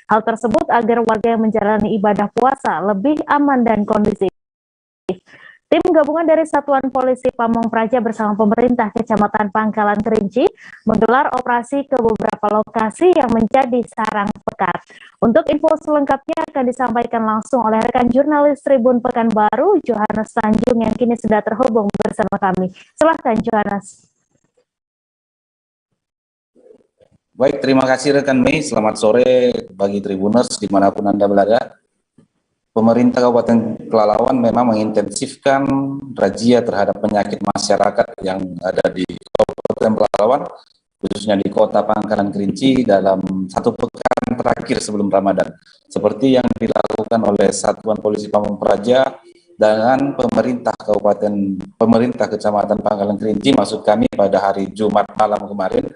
Hal tersebut agar warga yang menjalani ibadah puasa lebih aman dan kondusif. Tim gabungan dari Satuan Polisi Pamong Praja bersama pemerintah Kecamatan Pangkalan Kerinci menggelar operasi ke beberapa lokasi yang menjadi sarang pekat. Untuk info selengkapnya akan disampaikan langsung oleh rekan jurnalis Tribun Pekanbaru, Johannes Tanjung, yang kini sudah terhubung bersama kami. Silakan, Johannes. Baik, terima kasih rekan Mei. Selamat sore bagi Tribuners dimanapun Anda berada. Pemerintah Kabupaten Pelalawan memang mengintensifkan razia terhadap penyakit masyarakat yang ada di Kabupaten Pelalawan, khususnya di Kota Pangkalan Kerinci dalam 1 pekan terakhir sebelum Ramadan. Seperti yang dilakukan oleh Satuan Polisi Pamong Praja dengan pemerintah Kecamatan Pangkalan Kerinci, maksud kami pada hari Jumat malam kemarin,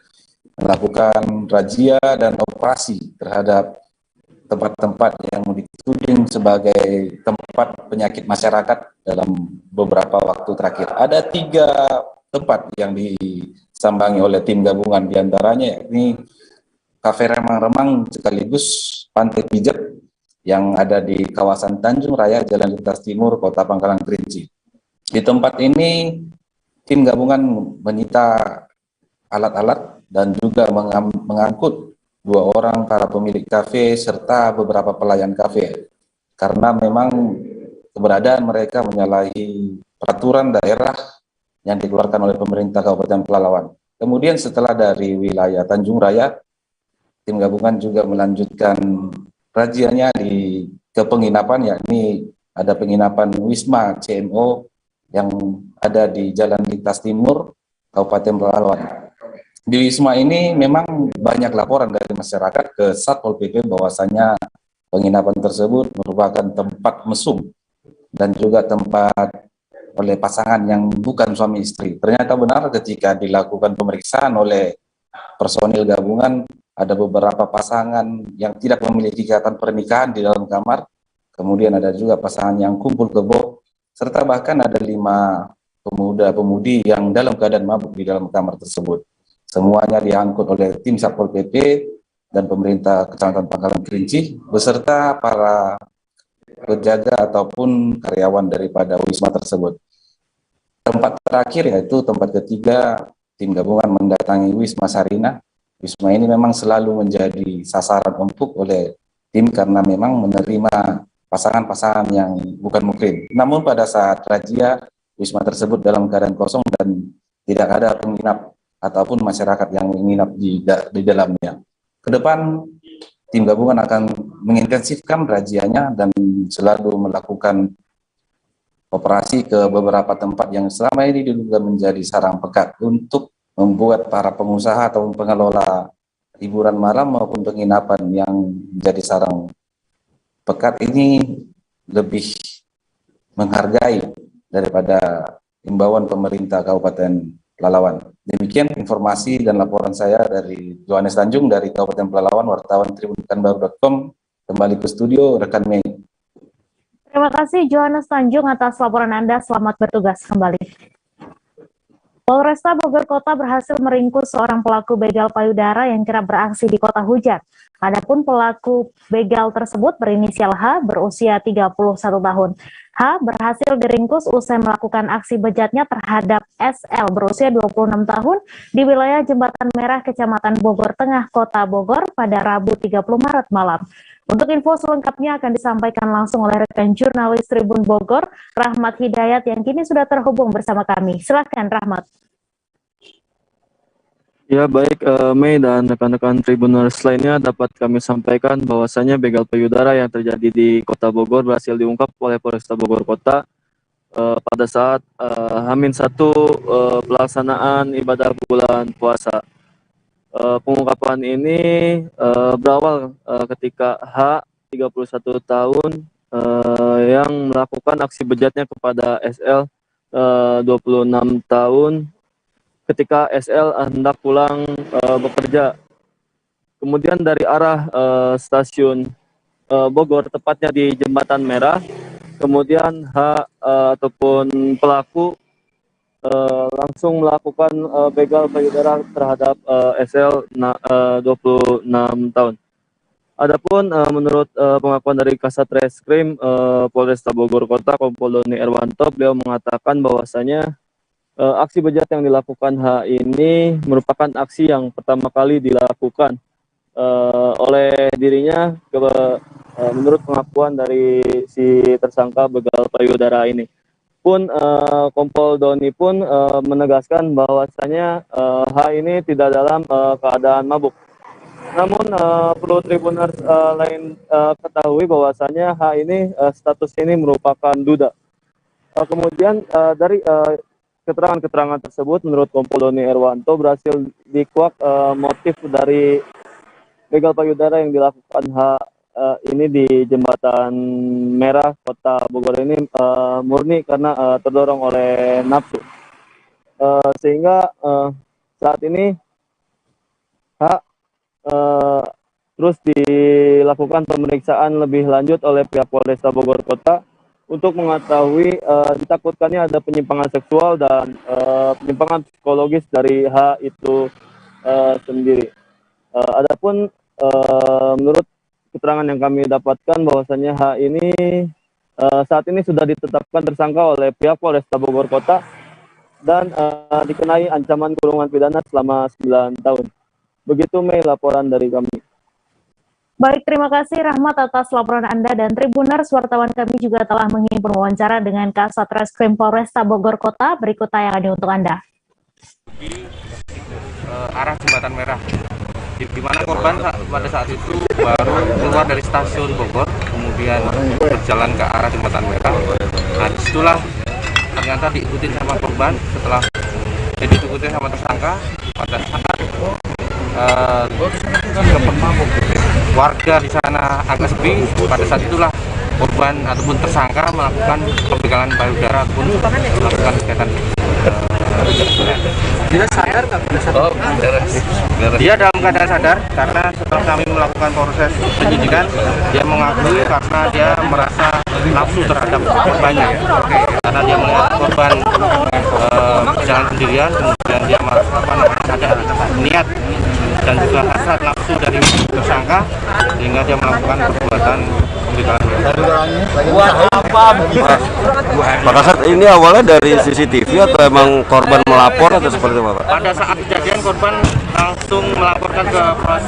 melakukan razia dan operasi terhadap tempat-tempat yang dituding sebagai tempat penyakit masyarakat dalam beberapa waktu terakhir. Ada 3 tempat yang disambangi oleh tim gabungan, diantaranya yakni Kafe Remang-Remang sekaligus Pantai Pijat yang ada di kawasan Tanjung Raya, Jalan Lintas Timur, Kota Pangkalan Kerinci. Di tempat ini tim gabungan menyita alat-alat dan juga mengangkut 2 orang para pemilik kafe serta beberapa pelayan kafe, karena memang keberadaan mereka menyalahi peraturan daerah yang dikeluarkan oleh pemerintah Kabupaten Pelalawan. Kemudian setelah dari wilayah Tanjung Raya, tim gabungan juga melanjutkan razianya ke penginapan, yakni ada penginapan Wisma CMO yang ada di Jalan Lintas Timur, Kabupaten Pelalawan. Di Wisma ini memang banyak laporan dari masyarakat ke Satpol PP bahwasanya penginapan tersebut merupakan tempat mesum dan juga tempat oleh pasangan yang bukan suami istri. Ternyata benar ketika dilakukan pemeriksaan oleh personil gabungan, ada beberapa pasangan yang tidak memiliki ikatan pernikahan di dalam kamar, kemudian ada juga pasangan yang kumpul kebo, serta bahkan ada 5 pemuda-pemudi yang dalam keadaan mabuk di dalam kamar tersebut. Semuanya diangkut oleh tim Satpol PP dan pemerintah Kecamatan Pangkalan Kerinci beserta para penjaga ataupun karyawan daripada wisma tersebut. Tempat terakhir yaitu tempat ketiga, tim gabungan mendatangi Wisma Sarina. Wisma ini memang selalu menjadi sasaran empuk oleh tim karena memang menerima pasangan-pasangan yang bukan mukrim. Namun pada saat razia, wisma tersebut dalam keadaan kosong dan tidak ada penginap ataupun masyarakat yang menginap di dalamnya. Kedepan tim gabungan akan mengintensifkan razianya dan selalu melakukan operasi ke beberapa tempat yang selama ini diduga menjadi sarang pekat untuk membuat para pengusaha atau pengelola hiburan malam maupun penginapan yang menjadi sarang pekat ini lebih menghargai daripada himbauan pemerintah Kabupaten Pelalawan. Demikian informasi dan laporan saya dari Johannes Tanjung dari Kabupaten Pelalawan, wartawan tribunpekanbaru.com. Kembali ke studio, rekan Mei. Terima kasih Johannes Tanjung atas laporan Anda. Selamat bertugas kembali. Polresta Bogor Kota berhasil meringkus seorang pelaku begal payudara yang kerap beraksi di Kota Hujan. Adapun pelaku begal tersebut berinisial H, berusia 31 tahun. H berhasil diringkus usai melakukan aksi bejatnya terhadap SL berusia 26 tahun di wilayah Jembatan Merah, Kecamatan Bogor Tengah, Kota Bogor pada Rabu 30 Maret malam. Untuk info selengkapnya akan disampaikan langsung oleh rekan jurnalis Tribun Bogor, Rahmat Hidayat, yang kini sudah terhubung bersama kami. Silakan, Rahmat. Ya, baik, Mei dan rekan-rekan Tribuners lainnya, dapat kami sampaikan bahwasanya begal payudara yang terjadi di Kota Bogor berhasil diungkap oleh Polresta Bogor Kota pada saat H-1 pelaksanaan ibadah bulan puasa. Pengungkapan ini berawal ketika H, 31 tahun, yang melakukan aksi bejatnya kepada SL 26 tahun ketika SL hendak pulang bekerja. Kemudian dari arah stasiun Bogor, tepatnya di Jembatan Merah, kemudian H ataupun pelaku langsung melakukan begal payudara terhadap SL 26 tahun. Adapun menurut pengakuan dari Kasat Reskrim Polresta Bogor Kota Kompol Doni Erwanto, beliau mengatakan bahwasanya aksi bejat yang dilakukan H ini merupakan aksi yang pertama kali dilakukan oleh dirinya menurut pengakuan dari si tersangka begal payudara ini. Pun Kompol Doni pun menegaskan bahwasanya H ini tidak dalam keadaan mabuk. Namun perlu Tribuners lain ketahui bahwasanya H ini status ini merupakan duda. Kemudian dari keterangan-keterangan tersebut menurut Kompol Doni Erwanto berhasil dikuak motif dari begal payudara yang dilakukan H ini di Jembatan Merah Kota Bogor ini murni karena terdorong oleh nafsu. Sehingga saat ini H terus dilakukan pemeriksaan lebih lanjut oleh pihak Polresta Bogor Kota untuk mengetahui ditakutkannya ada penyimpangan seksual dan penyimpangan psikologis dari H itu sendiri. Adapun menurut keterangan yang kami dapatkan bahwasanya H ini saat ini sudah ditetapkan tersangka oleh pihak Polresta Bogor Kota dan dikenai ancaman kurungan pidana selama 9 tahun. Begitu Mei laporan dari kami. Baik, terima kasih Rahmat atas laporan Anda dan Tribuners. Wartawan kami juga telah menghimpun wawancara dengan Kasat Reskrim Polresta Bogor Kota. Berikut tayangan untuk Anda. Di arah Jembatan Merah, di mana korban pada saat itu baru keluar dari stasiun Bogor, kemudian berjalan ke arah Jembatan Merah. Nah, disitulah ternyata diikutin sama korban. Setelah diikutin sama tersangka, pada saat warga di sana agak sepi, pada saat itulah korban ataupun tersangka melakukan pembegalan payudara ataupun melakukan kegiatan. Dia sadar nggak? Dia dalam keadaan sadar karena setelah kami melakukan proses penyidikan, dia mengakui karena dia merasa nafsu terhadap korbannya, karena dia melihat korban berjalan sendirian, kemudian dia merasa ada niat dan juga hasrat nafsu dari tersangka sehingga dia melakukan perbuatan pembegalan. Buat apa? Pak Kasat, ini awalnya dari CCTV atau emang korban melapor atau seperti apa, Pak? Pada saat kejadian korban langsung melaporkan ke Polres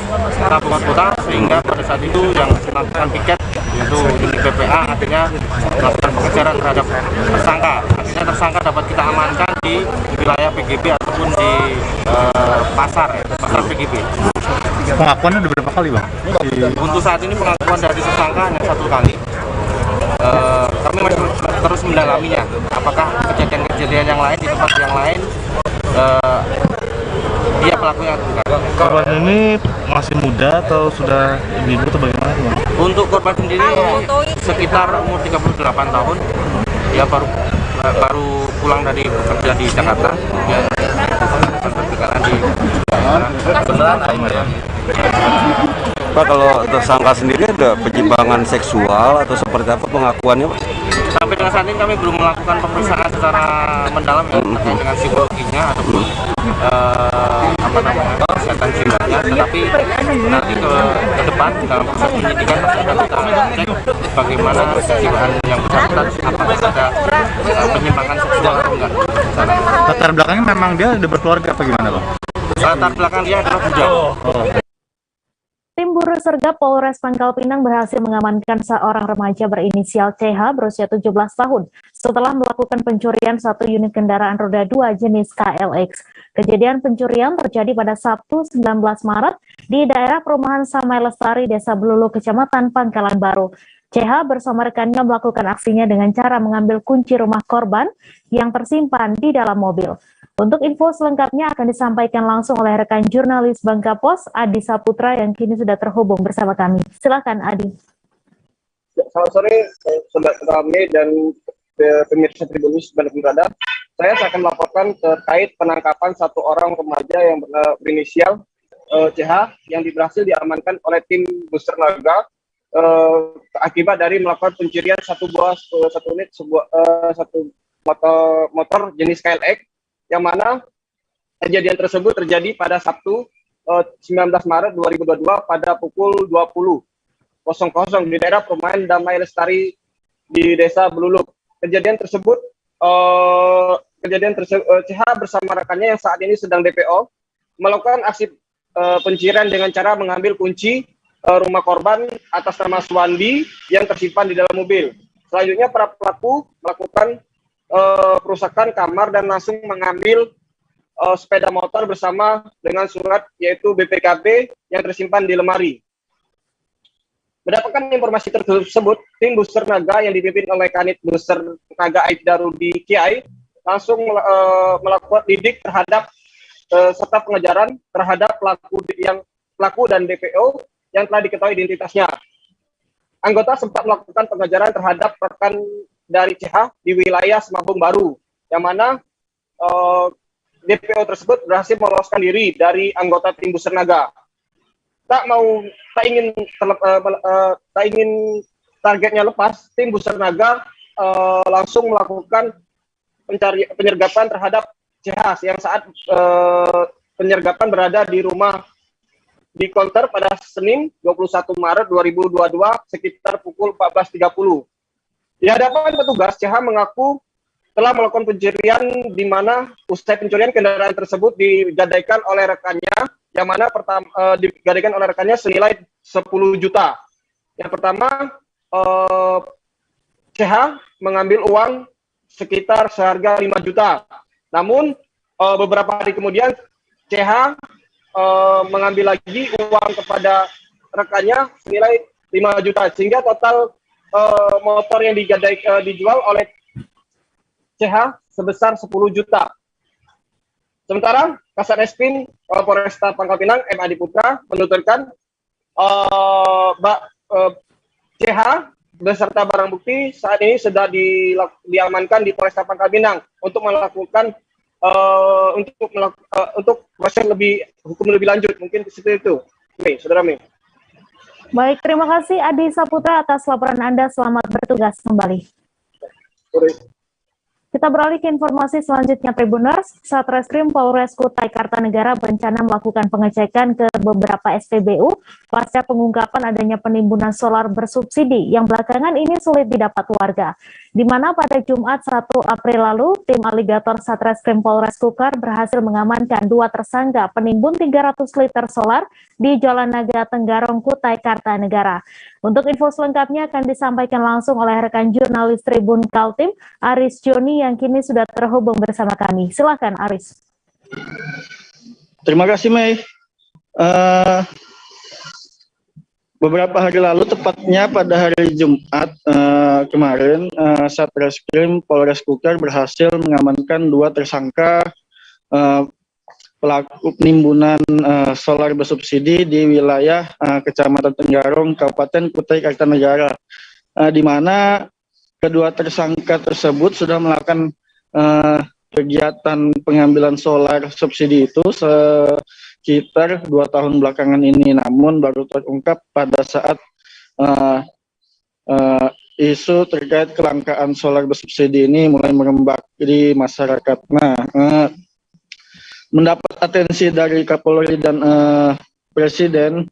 Bogor Kota, sehingga pada saat itu yang melakukan piket yaitu unit PPA akhirnya melakukan pengejaran terhadap tersangka. Akhirnya tersangka dapat kita amankan di wilayah PGB ataupun di pasar PGB. Pengakuannya udah berapa kali, Bang? Untuk saat ini pengakuan dari tersangka hanya 1 kali. Kami masih terus mendalaminya. Apakah kejadian-kejadian yang lain di tempat yang lain dia pelakunya atau bukan? Korban ini masih muda atau sudah ibu atau bagaimana, Bang? Untuk korban sendiri sekitar umur 38 tahun. Dia baru pulang dari bekerja di Jakarta, kemudian berkegiatan di Pak, kalau tersangka sendiri ada penyimpangan seksual atau seperti apa pengakuannya, Pak? Sampai dengan saat ini kami belum melakukan pemeriksaan secara mendalam ya, terkait dengan psikologinya ataupun kesehatan jiwanya, tetapi nanti ke depan dalam proses penyidikan akan kita cek bagaimana kejiwaan yang bersangkutan, apakah ada penyimpangan seksual atau enggak. Latar belakangnya memang dia udah berkeluarga apa gimana, Bang? Latar belakang dia adalah budak. Tim Buru Sergap Polres Pangkal Pinang berhasil mengamankan seorang remaja berinisial CH berusia 17 tahun setelah melakukan pencurian 1 unit kendaraan roda 2 jenis KLX. Kejadian pencurian terjadi pada Sabtu 19 Maret di daerah perumahan Samai Lestari, Desa Belulu, Kecamatan Pangkalan Baru. CH bersama rekannya melakukan aksinya dengan cara mengambil kunci rumah korban yang tersimpan di dalam mobil. Untuk info selengkapnya akan disampaikan langsung oleh rekan jurnalis Bangka Pos, Adi Saputra, yang kini sudah terhubung bersama kami. Silakan, Adi. Selamat sore, Sobat kami dan pemirsa Tribunnews dimanapun berada. Saya akan melaporkan terkait penangkapan 1 orang remaja yang berinisial CH yang berhasil diamankan oleh tim Booster Naga akibat dari melakukan pencurian satu motor jenis KLX, yang mana kejadian tersebut terjadi pada Sabtu 19 Maret 2022 pada pukul 20 di daerah perumahan Damai Lestari di Desa Beluluk. Kejadian tersebut CH bersama rekannya yang saat ini sedang DPO melakukan aksi pencurian dengan cara mengambil kunci rumah korban atas nama Suwandi yang tersimpan di dalam mobil. Selanjutnya para pelaku melakukan perusakan kamar dan langsung mengambil sepeda motor bersama dengan surat yaitu BPKB yang tersimpan di lemari. Mendapatkan informasi tersebut, tim Buser Naga yang dipimpin oleh Kanit Buser Naga Aibda Rudi Kiai langsung melakukan lidik terhadap serta pengejaran terhadap pelaku dan DPO yang telah diketahui identitasnya. Anggota sempat melakukan pengejaran terhadap rekan dari CH di wilayah Semabung Baru, yang mana DPO tersebut berhasil meloloskan diri dari anggota tim Buser Naga. Tak ingin targetnya lepas, tim Buser Naga langsung melakukan penyergapan terhadap CH yang saat penyergapan berada di rumah di Konter pada Senin 21 Maret 2022 sekitar pukul 14.30. Di hadapan petugas, CH mengaku telah melakukan pencurian di mana usai pencurian kendaraan tersebut digadaikan oleh rekannya, yang mana digadaikan oleh rekannya senilai 10 juta. Yang pertama, CH mengambil uang sekitar seharga 5 juta. Namun beberapa hari kemudian CH mengambil lagi uang kepada rekannya senilai 5 juta, sehingga total motor yang dijual oleh CH sebesar 10 juta. Sementara Kasat Reskrim Polresta Pangkal Pinang M. Adi Putra menuturkan CH beserta barang bukti saat ini sudah diamankan di Polresta Pangkal Pinang untuk melakukan untuk proses hukum lebih lanjut, mungkin seperti itu. Oke, Saudara Mei. Baik, terima kasih Adi Saputra atas laporan Anda. Selamat bertugas kembali. Kita beralih ke informasi selanjutnya, Tribuners. Satreskrim Polres Kutai Kartanegara berencana melakukan pengecekan ke beberapa SPBU pasca pengungkapan adanya penimbunan solar bersubsidi yang belakangan ini sulit didapat warga. Di mana pada Jumat 1 April lalu, tim aligator Satreskrim Polres Kukar berhasil mengamankan 2 tersangka penimbun 300 liter solar di Jalan Naga Tenggarong, Kutai Kartanegara. Untuk info selengkapnya akan disampaikan langsung oleh rekan jurnalis Tribun Kaltim, Aris Joni, yang kini sudah terhubung bersama kami. Silakan, Aris. Terima kasih, Mei. Beberapa hari lalu, tepatnya pada hari Jumat kemarin, Satreskrim Polres Kukar berhasil mengamankan 2 tersangka pelaku penimbunan solar bersubsidi di wilayah Kecamatan Tenggarong, Kabupaten Kutai Kartanegara, di mana kedua tersangka tersebut sudah melakukan kegiatan pengambilan solar subsidi itu sekitar 2 tahun belakangan ini, namun baru terungkap pada saat isu terkait kelangkaan solar bersubsidi ini mulai merembak di masyarakat. Mendapat atensi dari Kapolri dan Presiden,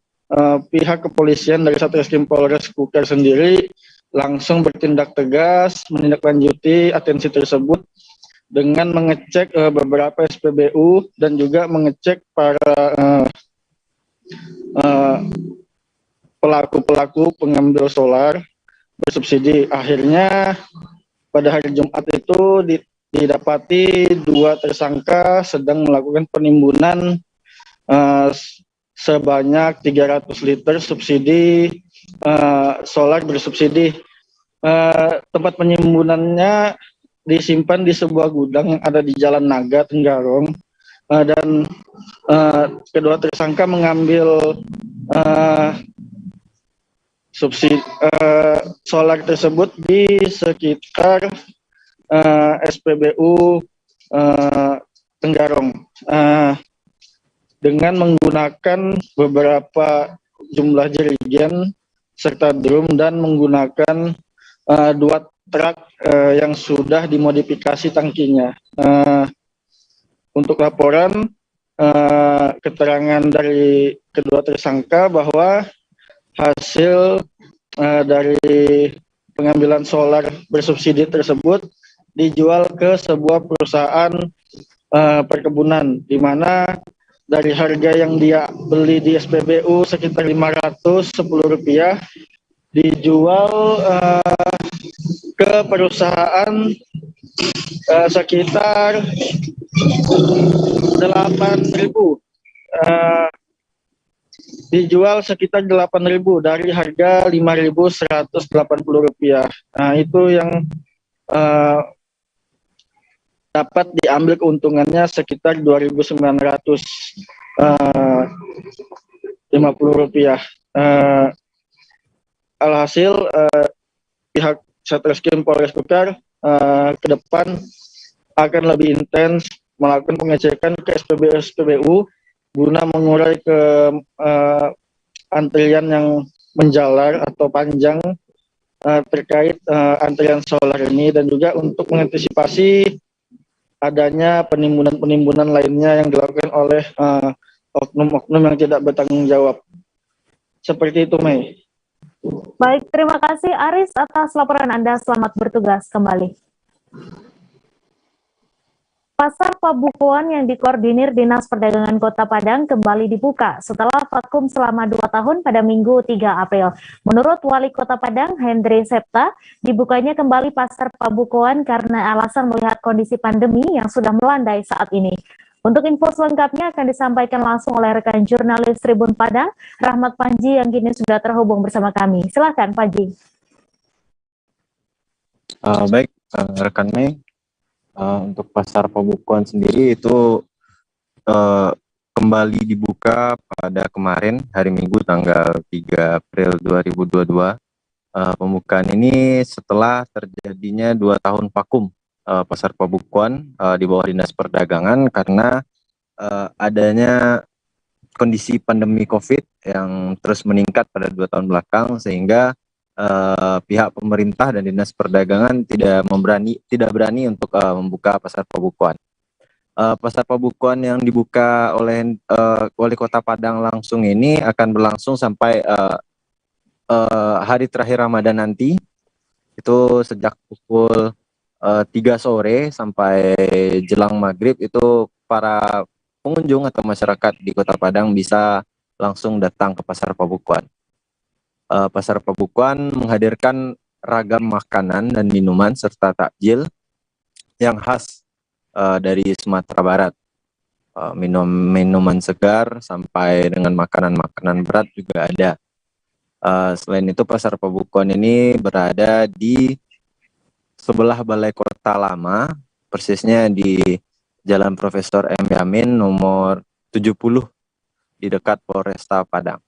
pihak kepolisian dari Satreskrim Polres Kukar sendiri langsung bertindak tegas menindaklanjuti atensi tersebut dengan mengecek beberapa SPBU dan juga mengecek para pelaku-pelaku pengambil solar bersubsidi. Akhirnya pada hari Jumat itu didapati 2 tersangka sedang melakukan penimbunan sebanyak 300 liter subsidi solar bersubsidi. Tempat penimbunannya disimpan di sebuah gudang yang ada di Jalan Naga Tenggarong, dan kedua tersangka mengambil subsidi solar tersebut di sekitar SPBU Tenggarong dengan menggunakan beberapa jumlah jerigen serta drum dan menggunakan 2 truk yang sudah dimodifikasi tangkinya. Untuk laporan keterangan dari kedua tersangka bahwa hasil dari pengambilan solar bersubsidi tersebut dijual ke sebuah perusahaan perkebunan, di mana dari harga yang dia beli di SPBU sekitar Rp510 dijual ke perusahaan sekitar 8.000, dijual sekitar 8.000 dari harga Rp5.180. Nah, itu yang dapat diambil keuntungannya sekitar Rp2.950. Alhasil pihak Satreskrim Polres Blitar ke depan akan lebih intens melakukan pengecekan ke SPBU guna mengurai ke antrian yang menjalar atau panjang terkait antrian solar ini, dan juga untuk mengantisipasi adanya penimbunan-penimbunan lainnya yang dilakukan oleh oknum-oknum yang tidak bertanggung jawab. Seperti itu, Mei. Baik, terima kasih Aris atas laporan Anda. Selamat bertugas kembali. Pasar Pabukuan yang dikoordinir Dinas Perdagangan Kota Padang kembali dibuka setelah vakum selama 2 tahun pada Minggu 3 April. Menurut Wali Kota Padang, Hendri Septa, dibukanya kembali Pasar Pabukuan karena alasan melihat kondisi pandemi yang sudah melandai saat ini. Untuk info selengkapnya akan disampaikan langsung oleh rekan jurnalis Tribun Padang, Rahmat Panji, yang kini sudah terhubung bersama kami. Silakan, Panji. Baik, rekan Mei. Untuk Pasar Pabukuan sendiri itu kembali dibuka pada kemarin hari Minggu tanggal 3 April 2022. Pembukaan ini setelah terjadinya 2 tahun vakum Pasar Pabukuan di bawah Dinas Perdagangan karena adanya kondisi pandemi COVID yang terus meningkat pada 2 tahun belakang, sehingga pihak pemerintah dan Dinas Perdagangan tidak berani untuk membuka Pasar Pabukuan. Pasar Pabukuan yang dibuka oleh Wali Kota Padang langsung ini akan berlangsung sampai hari terakhir Ramadan nanti, itu sejak pukul 3 sore sampai jelang maghrib. Itu para pengunjung atau masyarakat di Kota Padang bisa langsung datang ke Pasar Pabukuan. Pasar Pabukuan menghadirkan ragam makanan dan minuman serta takjil yang khas dari Sumatera Barat. Minuman segar sampai dengan makanan-makanan berat juga ada. Selain itu, Pasar Pabukuan ini berada di sebelah Balai Kota Lama, persisnya di Jalan Profesor M. Yamin nomor 70 di dekat Polresta Padang.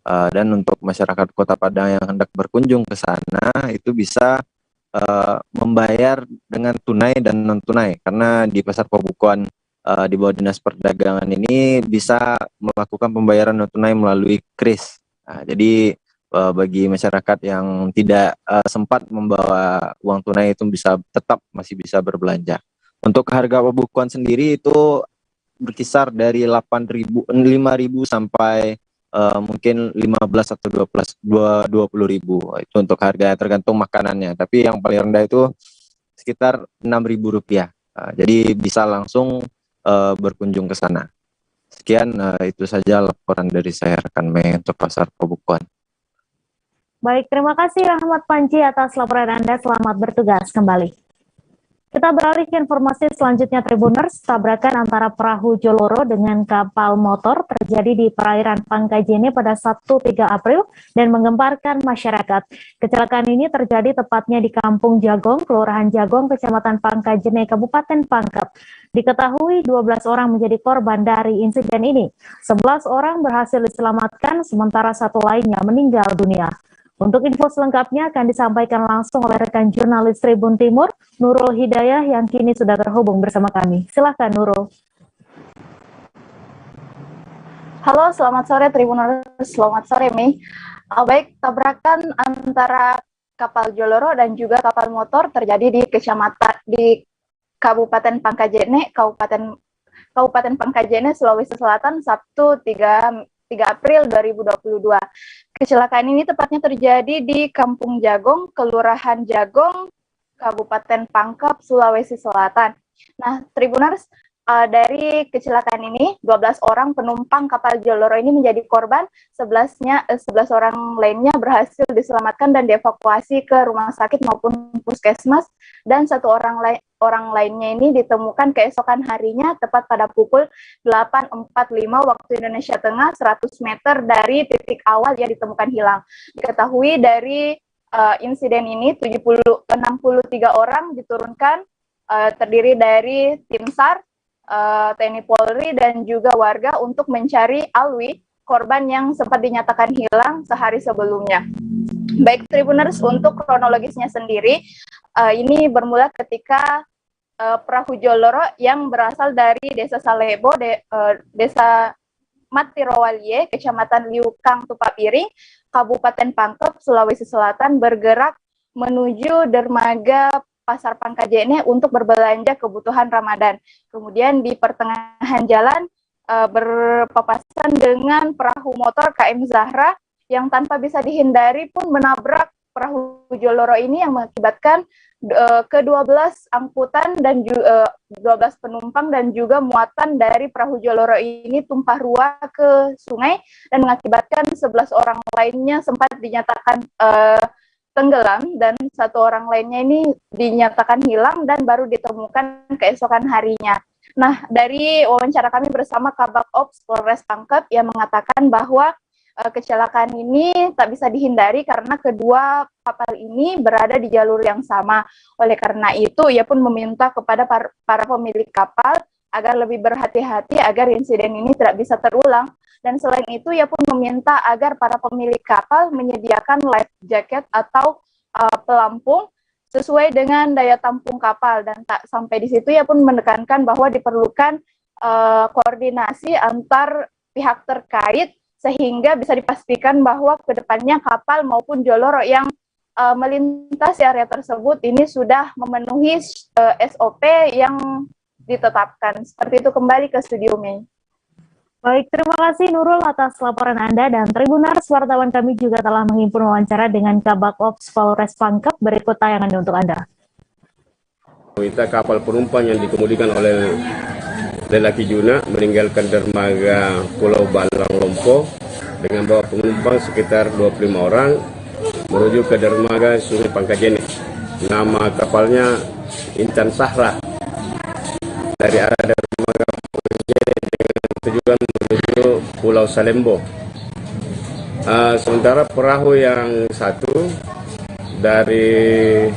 Dan untuk masyarakat Kota Padang yang hendak berkunjung ke sana itu bisa membayar dengan tunai dan non tunai, karena di Pasar Pabukuan di bawah Dinas Perdagangan ini bisa melakukan pembayaran non tunai melalui kris. Jadi bagi masyarakat yang tidak sempat membawa uang tunai itu masih bisa berbelanja. Untuk harga Pabukuan sendiri itu berkisar dari 5.000 sampai mungkin 15 atau 20.000. Itu untuk harga, tergantung makanannya. Tapi yang paling rendah itu sekitar Rp6.000. Jadi bisa langsung berkunjung ke sana. Sekian, itu saja laporan dari saya, rekan Mei, untuk Pasar Pabukuan. Baik, terima kasih Rahmat Panji atas laporan Anda. Selamat bertugas kembali. Kita beralih ke informasi selanjutnya, Tribuners. Tabrakan antara perahu Joloro dengan kapal motor terjadi di perairan Pangkajene pada Sabtu 3 April dan menggemparkan masyarakat. Kecelakaan ini terjadi tepatnya di Kampung Jagong, Kelurahan Jagong, Kecamatan Pangkajene, Kabupaten Pangkep. Diketahui 12 orang menjadi korban dari insiden ini. 11 orang berhasil diselamatkan, sementara 1 lainnya meninggal dunia. Untuk info selengkapnya akan disampaikan langsung oleh rekan jurnalis Tribun Timur, Nurul Hidayah, yang kini sudah terhubung bersama kami. Silakan, Nurul. Halo, selamat sore Tribuners, selamat sore Mei. Baik, tabrakan antara kapal Joloro dan juga kapal motor terjadi di Kabupaten Pangkajene, Kabupaten Pangkajene, Sulawesi Selatan, Sabtu 3 3 April 2022. Kecelakaan ini tepatnya terjadi di Kampung Jagong, Kelurahan Jagong, Kabupaten Pangkep, Sulawesi Selatan. Nah, Tribuners, dari kecelakaan ini 12 orang penumpang kapal Joloro ini menjadi korban, 11 orang lainnya berhasil diselamatkan dan dievakuasi ke rumah sakit maupun puskesmas, dan 1 orang lainnya ini ditemukan keesokan harinya tepat pada pukul 8.45 waktu Indonesia Tengah, 100 meter dari titik awal yang ditemukan hilang. Diketahui dari insiden ini 63 orang diturunkan, terdiri dari tim SAR, TNI Polri dan juga warga untuk mencari Alwi, korban yang sempat dinyatakan hilang sehari sebelumnya. Baik Tribuners, untuk kronologisnya sendiri, ini bermula ketika perahu Joloro yang berasal dari Desa Salebo, Desa Matirowalie, Kecamatan Liukang, Tupapiring, Kabupaten Pangkep, Sulawesi Selatan bergerak menuju dermaga Pasar Pangkajene untuk berbelanja kebutuhan Ramadan. Kemudian di pertengahan jalan berpapasan dengan perahu motor KM Zahra yang tanpa bisa dihindari pun menabrak perahu Joloro ini yang mengakibatkan ke-12 angkutan dan 12 penumpang dan juga muatan dari perahu Joloro ini tumpah ruah ke sungai dan mengakibatkan 11 orang lainnya sempat dinyatakan tenggelam dan 1 orang lainnya ini dinyatakan hilang dan baru ditemukan keesokan harinya. Nah, dari wawancara kami bersama Kabak Ops Polres Pangkep yang mengatakan bahwa kecelakaan ini tak bisa dihindari karena kedua kapal ini berada di jalur yang sama. Oleh karena itu, ia pun meminta kepada para pemilik kapal agar lebih berhati-hati agar insiden ini tidak bisa terulang. Dan selain itu, ia pun meminta agar para pemilik kapal menyediakan life jacket atau pelampung sesuai dengan daya tampung kapal. Dan tak sampai di situ, ia pun menekankan bahwa diperlukan koordinasi antar pihak terkait sehingga bisa dipastikan bahwa kedepannya kapal maupun Joloro yang melintasi area tersebut ini sudah memenuhi SOP yang ditetapkan. Seperti itu, kembali ke studio Mei. Baik, terima kasih Nurul atas laporan Anda, dan Tribuners, wartawan kami juga telah menghimpun wawancara dengan Kabak Ops Polres Pangkep. Berikut tayangannya untuk Anda. Kita kapal penumpang yang dikemudikan oleh lelaki Juna meninggalkan dermaga Pulau Balang Lompo dengan bawa penumpang sekitar 25 orang menuju ke dermaga Sungai Pangkajene. Nama kapalnya Intan Sahra. Dari arah dermaga Pangkajene dengan tujuan menuju Pulau Salembo. Sementara perahu yang satu dari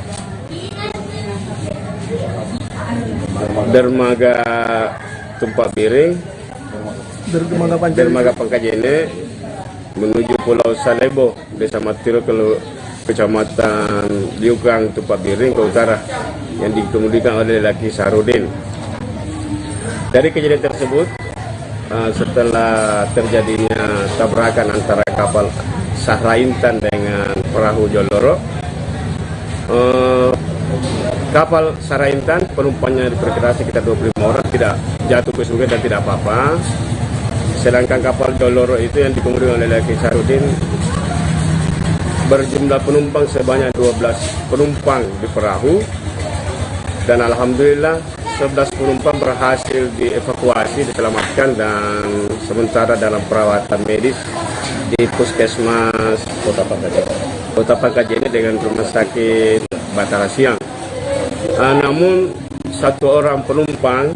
dermaga Tumpak Piring, dermaga Pangkajene menuju Pulau Salembo, Desa Matiro, Kecamatan Liukang, Tumpak Piring ke utara, yang dikemudikan oleh lelaki Sarudin. Dari kejadian tersebut, setelah terjadinya tabrakan antara kapal Sahra Intan dengan perahu Joloro, kapal Sahra Intan penumpangnya diperkirakan sekitar 25 orang tidak jatuh ke sungai dan tidak apa-apa. Sedangkan kapal Joloro itu yang dikemudikan oleh lelaki Sarudin berjumlah penumpang sebanyak 12 penumpang di perahu, dan alhamdulillah 11 penumpang berhasil dievakuasi, diselamatkan, dan sementara dalam perawatan medis di Puskesmas Kota Pangkajene dengan Rumah Sakit Batara Siang. Namun 1 orang penumpang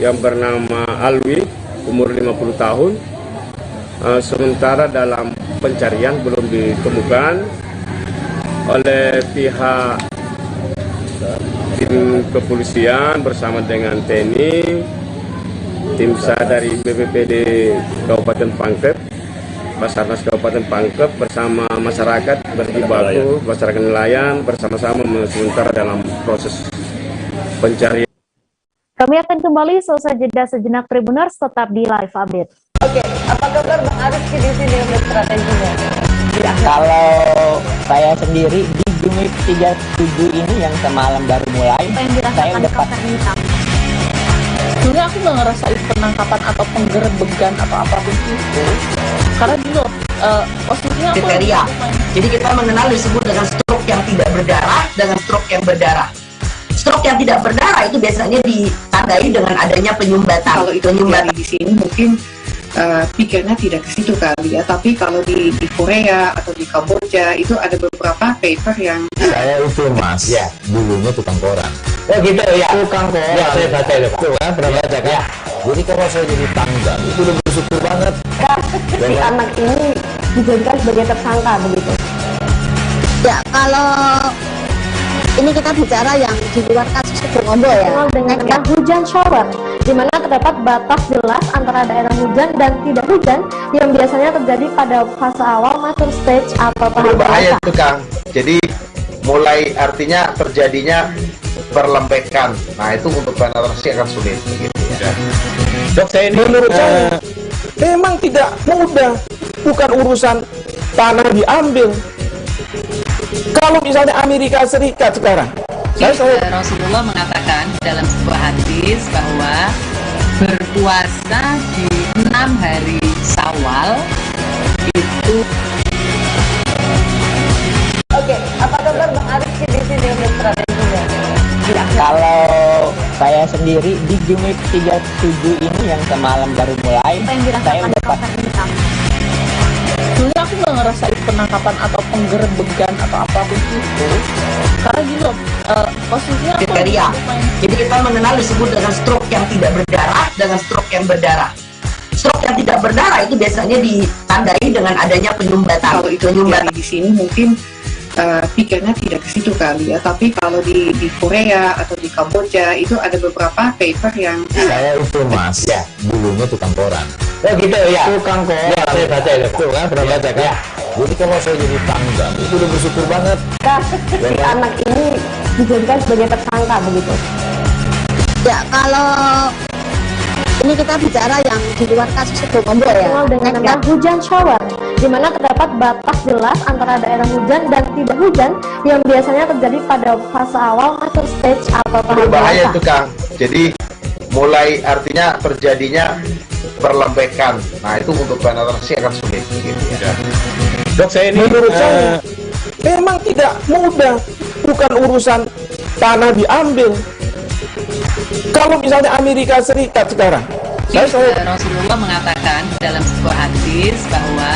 yang bernama Alwi, umur 50 tahun, sementara dalam pencarian belum ditemukan oleh pihak tim kepolisian bersama dengan TNI, tim SAR dari BPBD Kabupaten Pangkep, Basarnas Kabupaten Pangkep bersama masyarakat berjibaku, masyarakat nelayan bersama-sama sementara dalam proses pencarian. Kami akan kembali selesai jeda sejenak, Tribuners, tetap di Live Update. Oke, apa kabar Bang Arief di sini untuk strateginya? Ya, kalau saya sendiri di Jumip 37 ini yang semalam baru mulai, saya udah pasti. Sebenarnya aku nggak ngerasain penangkapan atau penggerbegan atau apapun itu. Karena gini, posisinya kriteria. Jadi kita mengenal disebut dengan stroke yang tidak berdarah dengan stroke yang berdarah. Stroke yang tidak berdarah itu biasanya ditandai dengan adanya penyumbatan. Kalau itu penyumbatan di sini mungkin pikirnya tidak ke situ kali ya, tapi kalau di Korea atau di Kamboja itu ada beberapa paper yang saya itu mas ya dulunya tukang koran. Oh gitu ya, tukang koran ya, saya baca itu pak. Tuh kan pernah baca kan ya. Jadi kalau saya jadi tanggal itu udah bersyukur banget. Si anak ini dijadikan sebagai tersangka begitu. Ya kalau ini kita bicara yang di luar kasus Bonobo ya, dengan nama hujan shower, di mana terdapat batas jelas antara daerah hujan dan tidak hujan yang biasanya terjadi pada fase awal mature stage atau tahap berbahaya itu Kang. Jadi mulai artinya terjadinya perlembekan. Nah itu untuk penetrasi akan sulit. Gitu, ya. Dok, saya ini menurut saya memang tidak mudah, bukan urusan tanah diambil. Kalau misalnya Amerika Serikat sekarang, Rasulullah mengatakan dalam sebuah hadis bahwa berpuasa di 6 hari Syawal itu. Oke, apa kabar Bang Arif di sini untuk strateginya? Ya, kalau saya sendiri di Jumik 37 ini yang semalam baru mulai, saya mendapat Sebenarnya aku nggak ngerasain penangkapan atau penggerebekan atau apapun itu, karena gini loh, posisinya kriteria. Jadi kita mengenal disebut dengan stroke yang tidak berdarah dengan stroke yang berdarah. Stroke yang tidak berdarah itu biasanya ditandai dengan adanya penyumbatan. Kalau itu penyumbatan di sini mungkin pikirnya tidak ke situ kali ya, tapi kalau di Korea atau di Kamboja itu ada beberapa paper yang saya itu mas ya dulunya tukang koran. Oh gitu ya, tukang koran ya, saya baca itu. Tuh kan pernah baca kan ya. Jadi kalau saya jadi tanggal itu udah bersyukur banget. Si anak ini dijadikan sebagai tersangka begitu. ya kalau ini kita bicara yang di luar kasus Bonobo ya, dengan nama hujan shower, di mana terdapat batas jelas antara daerah hujan dan tidak hujan yang biasanya terjadi pada fase awal mature stage atau tahap berbahaya dewasa. itu Kang. Jadi mulai artinya terjadinya perlembekan. Nah itu untuk penetrasi akan sulit. Gitu, ya. Dok, saya ini menurut saya memang tidak mudah, bukan urusan tanah diambil. Kalau misalnya Amerika Serikat sekarang, Rasulullah mengatakan dalam sebuah hadis bahwa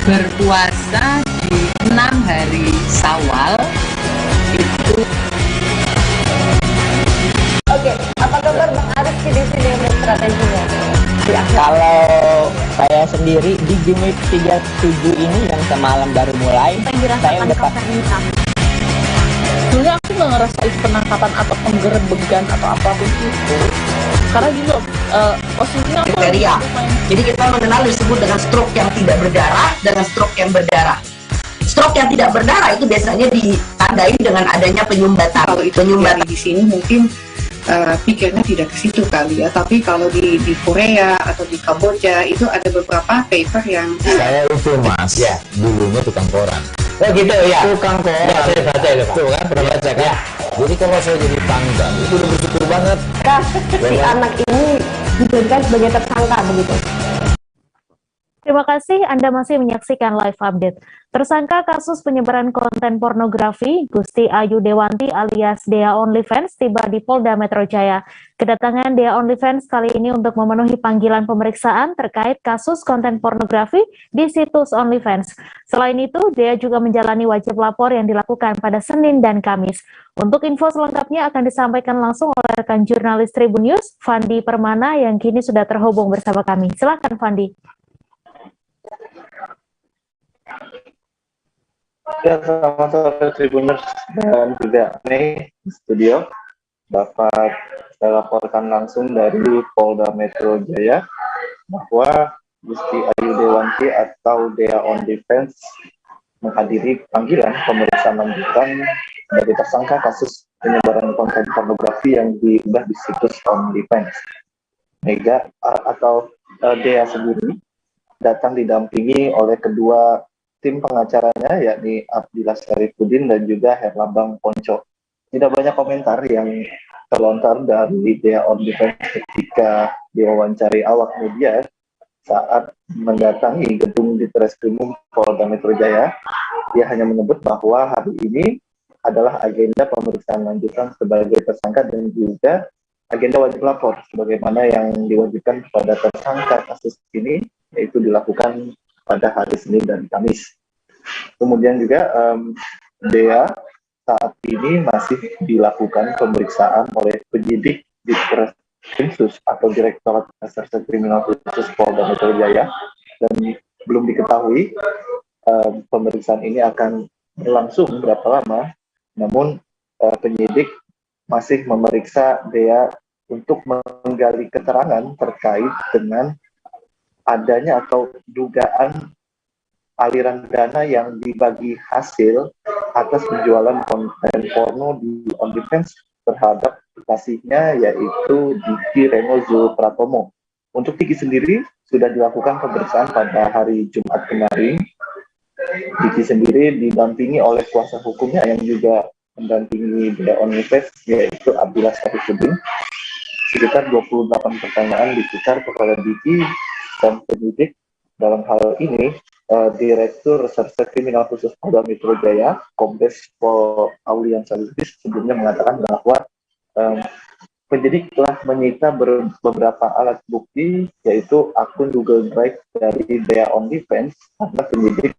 berpuasa di 6 hari Syawal itu. Oke, apa kabar Bang Arif di sini untuk strateginya? ya, kalau saya sendiri di Jumik 37 ini yang semalam baru mulai, saya mendapat Sebenarnya aku nggak ngerasain penangkapan atau penggerebekan atau apapun itu, karena gini loh, posisinya kriteria. Jadi kita mengenal disebut dengan stroke yang tidak berdarah dengan stroke yang berdarah. Stroke yang tidak berdarah itu biasanya ditandai dengan adanya penyumbatan. Kalau itu penyumbatan di sini mungkin pikirnya tidak ke situ kali ya, tapi kalau di Korea atau di Kamboja itu ada beberapa paper yang saya itu mas ya dulunya tukang koran. Oh gitu ya, tukang koran ya, saya baca itu. Tuh kan pernah baca kan ya. Jadi kalau saya jadi tanggal itu udah bersyukur banget. Si anak ini dijadikan sebagai tersangka begitu. Terima kasih Anda masih menyaksikan live update. Tersangka kasus penyebaran konten pornografi, Gusti Ayu Dewanti alias Dea OnlyFans tiba di Polda Metro Jaya. Kedatangan Dea OnlyFans kali ini untuk memenuhi panggilan pemeriksaan terkait kasus konten pornografi di situs OnlyFans. Selain itu, Dea juga menjalani wajib lapor yang dilakukan pada Senin dan Kamis. Untuk info selengkapnya akan disampaikan langsung oleh rekan jurnalis Tribun News, Fandi Permana, yang kini sudah terhubung bersama kami. Silakan Fandi. Ya, selamat sore Tribuners dan juga Mei studio. Dapat saya laporkan langsung dari Polda Metro Jaya bahwa Gusti Ayu Dewanti atau Dea OnlyFans menghadiri panggilan pemeriksaan lanjutan sebagai tersangka kasus penyebaran konten pornografi yang diunggah di situs OnlyFans. Mega atau Dea sendiri datang didampingi oleh kedua tim pengacaranya, yakni Abdillah Syarifuddin dan juga Herlambang Ponco. Tidak banyak komentar yang terlontar dari Dea OnlyFans ketika diwawancari awak media saat mendatangi gedung di Treskrimum Polda Metro Jaya, dia hanya menyebut bahwa hari ini adalah agenda pemeriksaan lanjutan sebagai tersangka dan juga agenda wajib lapor sebagaimana yang diwajibkan kepada tersangka kasus ini, yaitu dilakukan pada hari Senin dan Kamis. Kemudian juga Dea saat ini masih dilakukan pemeriksaan oleh penyidik di Krimsus atau Direktorat Reserse Kriminal Khusus Polda Metro Jaya, dan belum diketahui pemeriksaan ini akan berlangsung berapa lama. Namun penyidik masih memeriksa Dea untuk menggali keterangan terkait dengan adanya atau dugaan aliran dana yang dibagi hasil atas penjualan konten porno di OnlyFans terhadap kekasihnya, yaitu Diki Reno Zulpratomo. Untuk Diki sendiri sudah dilakukan pemeriksaan pada hari Jumat kemarin. Diki sendiri didampingi oleh kuasa hukumnya yang juga mendampingi Dea OnlyFans, yaitu Abdullah Syarifudin. Sekitar 28 pertanyaan diputar kepada Diki dan penyidik. Dalam hal ini, Direktur Reserse Kriminal Khusus Polda Metro Jaya, Kombes Pol Aulian Salubis, sebelumnya mengatakan bahwa penyidik telah menyita beberapa alat bukti, yaitu akun Google Drive dari Dea OnlyFans, karena penyidik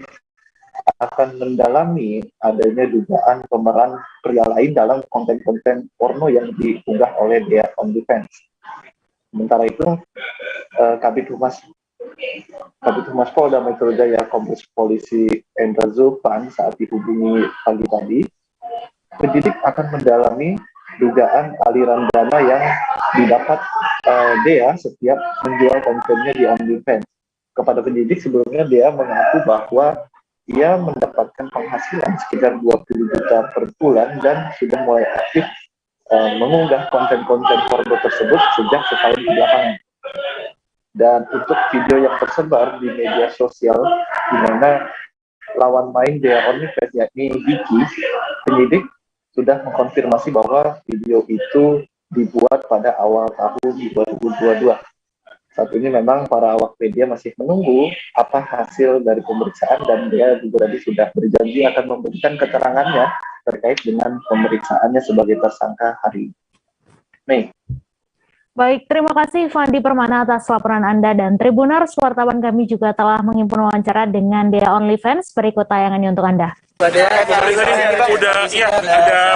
akan mendalami adanya dugaan pemeran pria lain dalam konten-konten porno yang diunggah oleh Dea OnlyFans. Sementara itu, Kabid Humas Polda Metro Jaya, Kombes Polisi Endra Zulfan, saat dihubungi pagi tadi, penyidik akan mendalami dugaan aliran dana yang didapat Dea setiap menjual kontennya di OnlyFans. Kepada penyidik sebelumnya Dea mengaku bahwa ia mendapatkan penghasilan sekitar 20 juta per bulan dan sudah mulai aktif mengunggah konten-konten porno tersebut sejak setahun belakangan. Dan untuk video yang tersebar di media sosial di mana lawan main Dea OnlyFans yakni Diki, penyidik sudah mengkonfirmasi bahwa video itu dibuat pada awal tahun 2022. Saat ini memang para awak media masih menunggu apa hasil dari pemeriksaan, dan Dea juga tadi sudah berjanji akan memberikan keterangannya terkait dengan pemeriksaannya sebagai tersangka hari ini. Baik, terima kasih Fandi Permana atas laporan Anda, dan Tribuners, wartawan kami juga telah menghimpun wawancara dengan Dea OnlyFans. Berikut tayangannya untuk Anda. Ada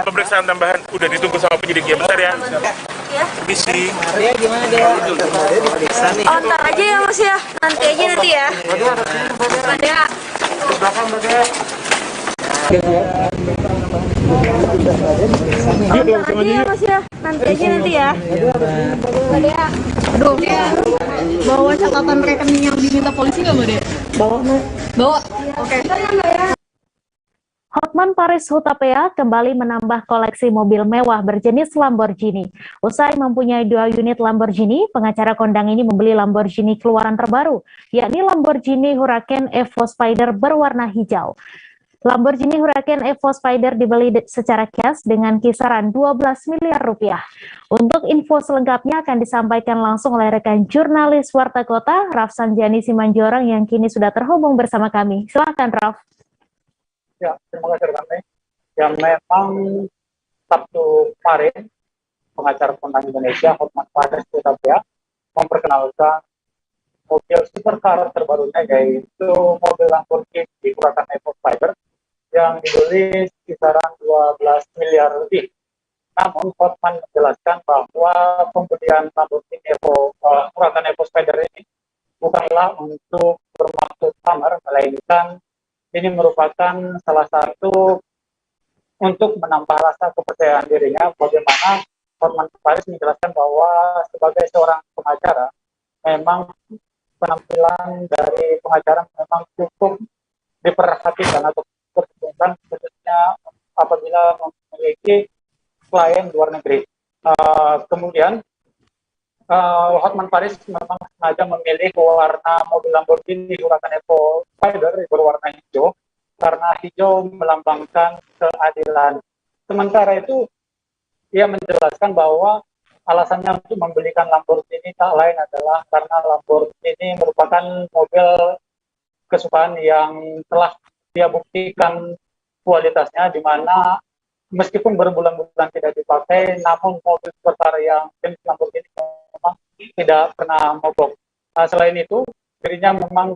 pemeriksaan tambahan, udah ditunggu sama penyidik ya, bentar ya. Misi. Dea gimana Dea? Oh, ntar aja ya Mas ya, nanti aja ya. Dea. Mas ya, nanti ya. Aduh, bawa catatan rekening yang diminta polisi nggak, Mbak Dea? Bawa. Oke. Hotman Paris Hutapea kembali menambah koleksi mobil mewah berjenis Lamborghini. Usai mempunyai 2 unit Lamborghini, pengacara kondang ini membeli Lamborghini keluaran terbaru, yakni Lamborghini Huracan Evo Spider berwarna hijau. Lamborghini Huracan Evo Spider dibeli secara cash dengan kisaran 12 miliar rupiah. Untuk info selengkapnya akan disampaikan langsung oleh rekan jurnalis Warta Kota, Raf Sanjani Simanjorang, yang kini sudah terhubung bersama kami. Silakan, Raf. Ya, terima kasih rekan. Yang memang Sabtu kemarin, pengacara kondang Indonesia, Hotman Paris Hutapea, memperkenalkan mobil supercar terbarunya, yaitu mobil Lamborghini Huracan Evo Spider yang dibeli kisaran 12 miliar lebih. Namun Hotman menjelaskan bahwa pembelian Lamborghini Huracan Evo Spider ini bukanlah untuk bermaksud pamer, melainkan ini merupakan salah satu untuk menambah rasa kepercayaan dirinya. Bagaimana Hotman Paris menjelaskan bahwa sebagai seorang pengacara, memang penampilan dari pengacara memang cukup diperhatikan atau diperhitungkan, khususnya apabila memiliki klien luar negeri. Kemudian Hotman Paris memang sengaja memilih warna mobil Lamborghini Huracan Evo Spider berwarna hijau karena hijau melambangkan keadilan. Sementara itu ia menjelaskan bahwa alasannya untuk membelikan Lamborghini tak lain adalah karena Lamborghini merupakan mobil kesukaan yang telah dia buktikan kualitasnya, di mana meskipun berbulan-bulan tidak dipakai, namun mobil perkara yang jenis Lamborghini memang tidak pernah mogok. Selain itu, dirinya memang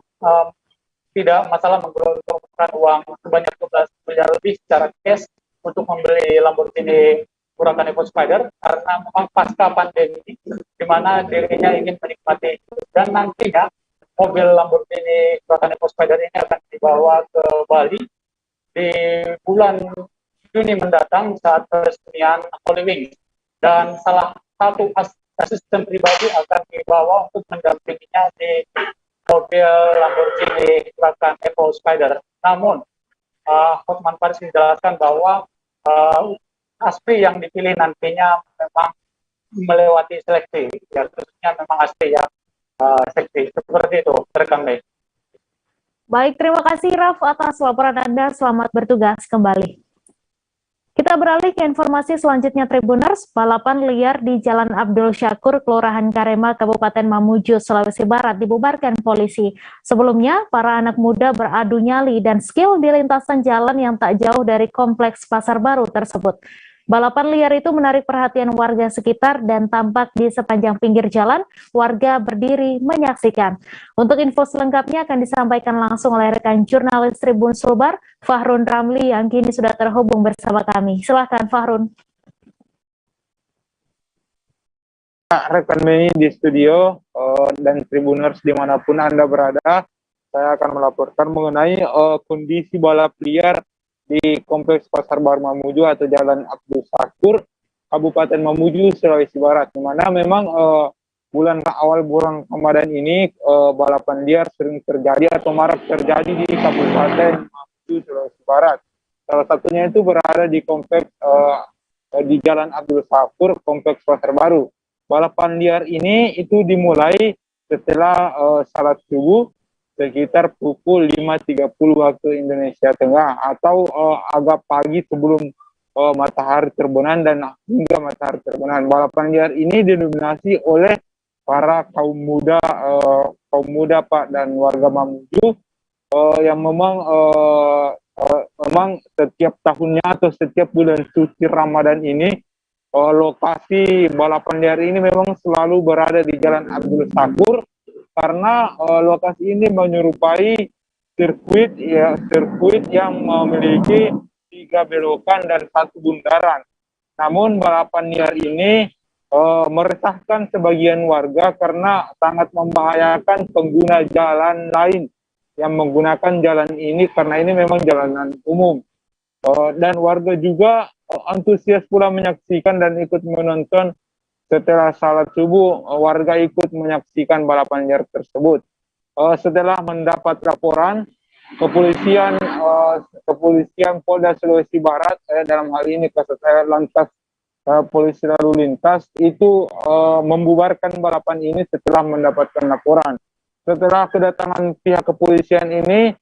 tidak masalah menggelontorkan uang sebanyak 12 miliar lebih secara cash untuk membeli Lamborghini Huracan Evo Spider, karena memang pasca pandemi di mana dirinya ingin menikmati dan nantinya mobil Lamborghini Huracan Evo Spider ini akan dibawa ke Bali di bulan Juni mendatang saat peresmian Holy Wings, dan salah satu asisten pribadi akan dibawa untuk mendampinginya di mobil Lamborghini Huracan Evo Spider. Namun Hotman Paris menjelaskan bahwa Aspi yang dipilih nantinya memang melewati seleksi, ya khususnya memang Aspi yang seksi. Seperti itu, rekan Mei. Baik, terima kasih Raf atas laporan Anda. Selamat bertugas kembali. Kita beralih ke informasi selanjutnya, Tribuners. Balapan liar di Jalan Abdul Syakur, Kelurahan Karema, Kabupaten Mamuju, Sulawesi Barat dibubarkan polisi. Sebelumnya, para anak muda beradu nyali dan skill di lintasan jalan yang tak jauh dari kompleks Pasar Baru tersebut. Balapan liar itu menarik perhatian warga sekitar dan tampak di sepanjang pinggir jalan, warga berdiri menyaksikan. Untuk info selengkapnya akan disampaikan langsung oleh rekan jurnalis Tribun Sulbar, Fahrun Ramli, yang kini sudah terhubung bersama kami. Silakan Fahrun. Rekan Mei di studio dan Tribuners dimanapun Anda berada, saya akan melaporkan mengenai kondisi balap liar di Kompleks Pasar Baru Mamuju atau Jalan Abdul Syakur, Kabupaten Mamuju, Sulawesi Barat, di mana memang awal bulan Ramadan ini balapan liar sering terjadi atau marak terjadi di Kabupaten Mamuju, Sulawesi Barat. Salah satunya itu berada di kompleks di Jalan Abdul Syakur, Kompleks Pasar Baru. Balapan liar ini itu dimulai setelah salat subuh sekitar pukul 5.30 waktu Indonesia Tengah atau agak pagi sebelum matahari terbenam dan hingga matahari terbenam. Balapan liar ini didominasi oleh para kaum muda Pak dan warga Mamuju yang memang setiap tahunnya atau setiap bulan suci Ramadan ini lokasi balapan liar ini memang selalu berada di Jalan Abdul Syakur, karena lokasi ini menyerupai sirkuit yang memiliki 3 belokan dan 1 bundaran. Namun balapan liar ini meresahkan sebagian warga karena sangat membahayakan pengguna jalan lain yang menggunakan jalan ini, karena ini memang jalanan umum. Dan warga juga antusias pula menyaksikan dan ikut menonton. Setelah salat subuh, warga ikut menyaksikan balapan liar tersebut. Setelah mendapat laporan, kepolisian Polda Sulawesi Barat, dalam hal ini Lantas Polisi Lalu Lintas, itu membubarkan balapan ini setelah mendapatkan laporan. Setelah kedatangan pihak kepolisian ini,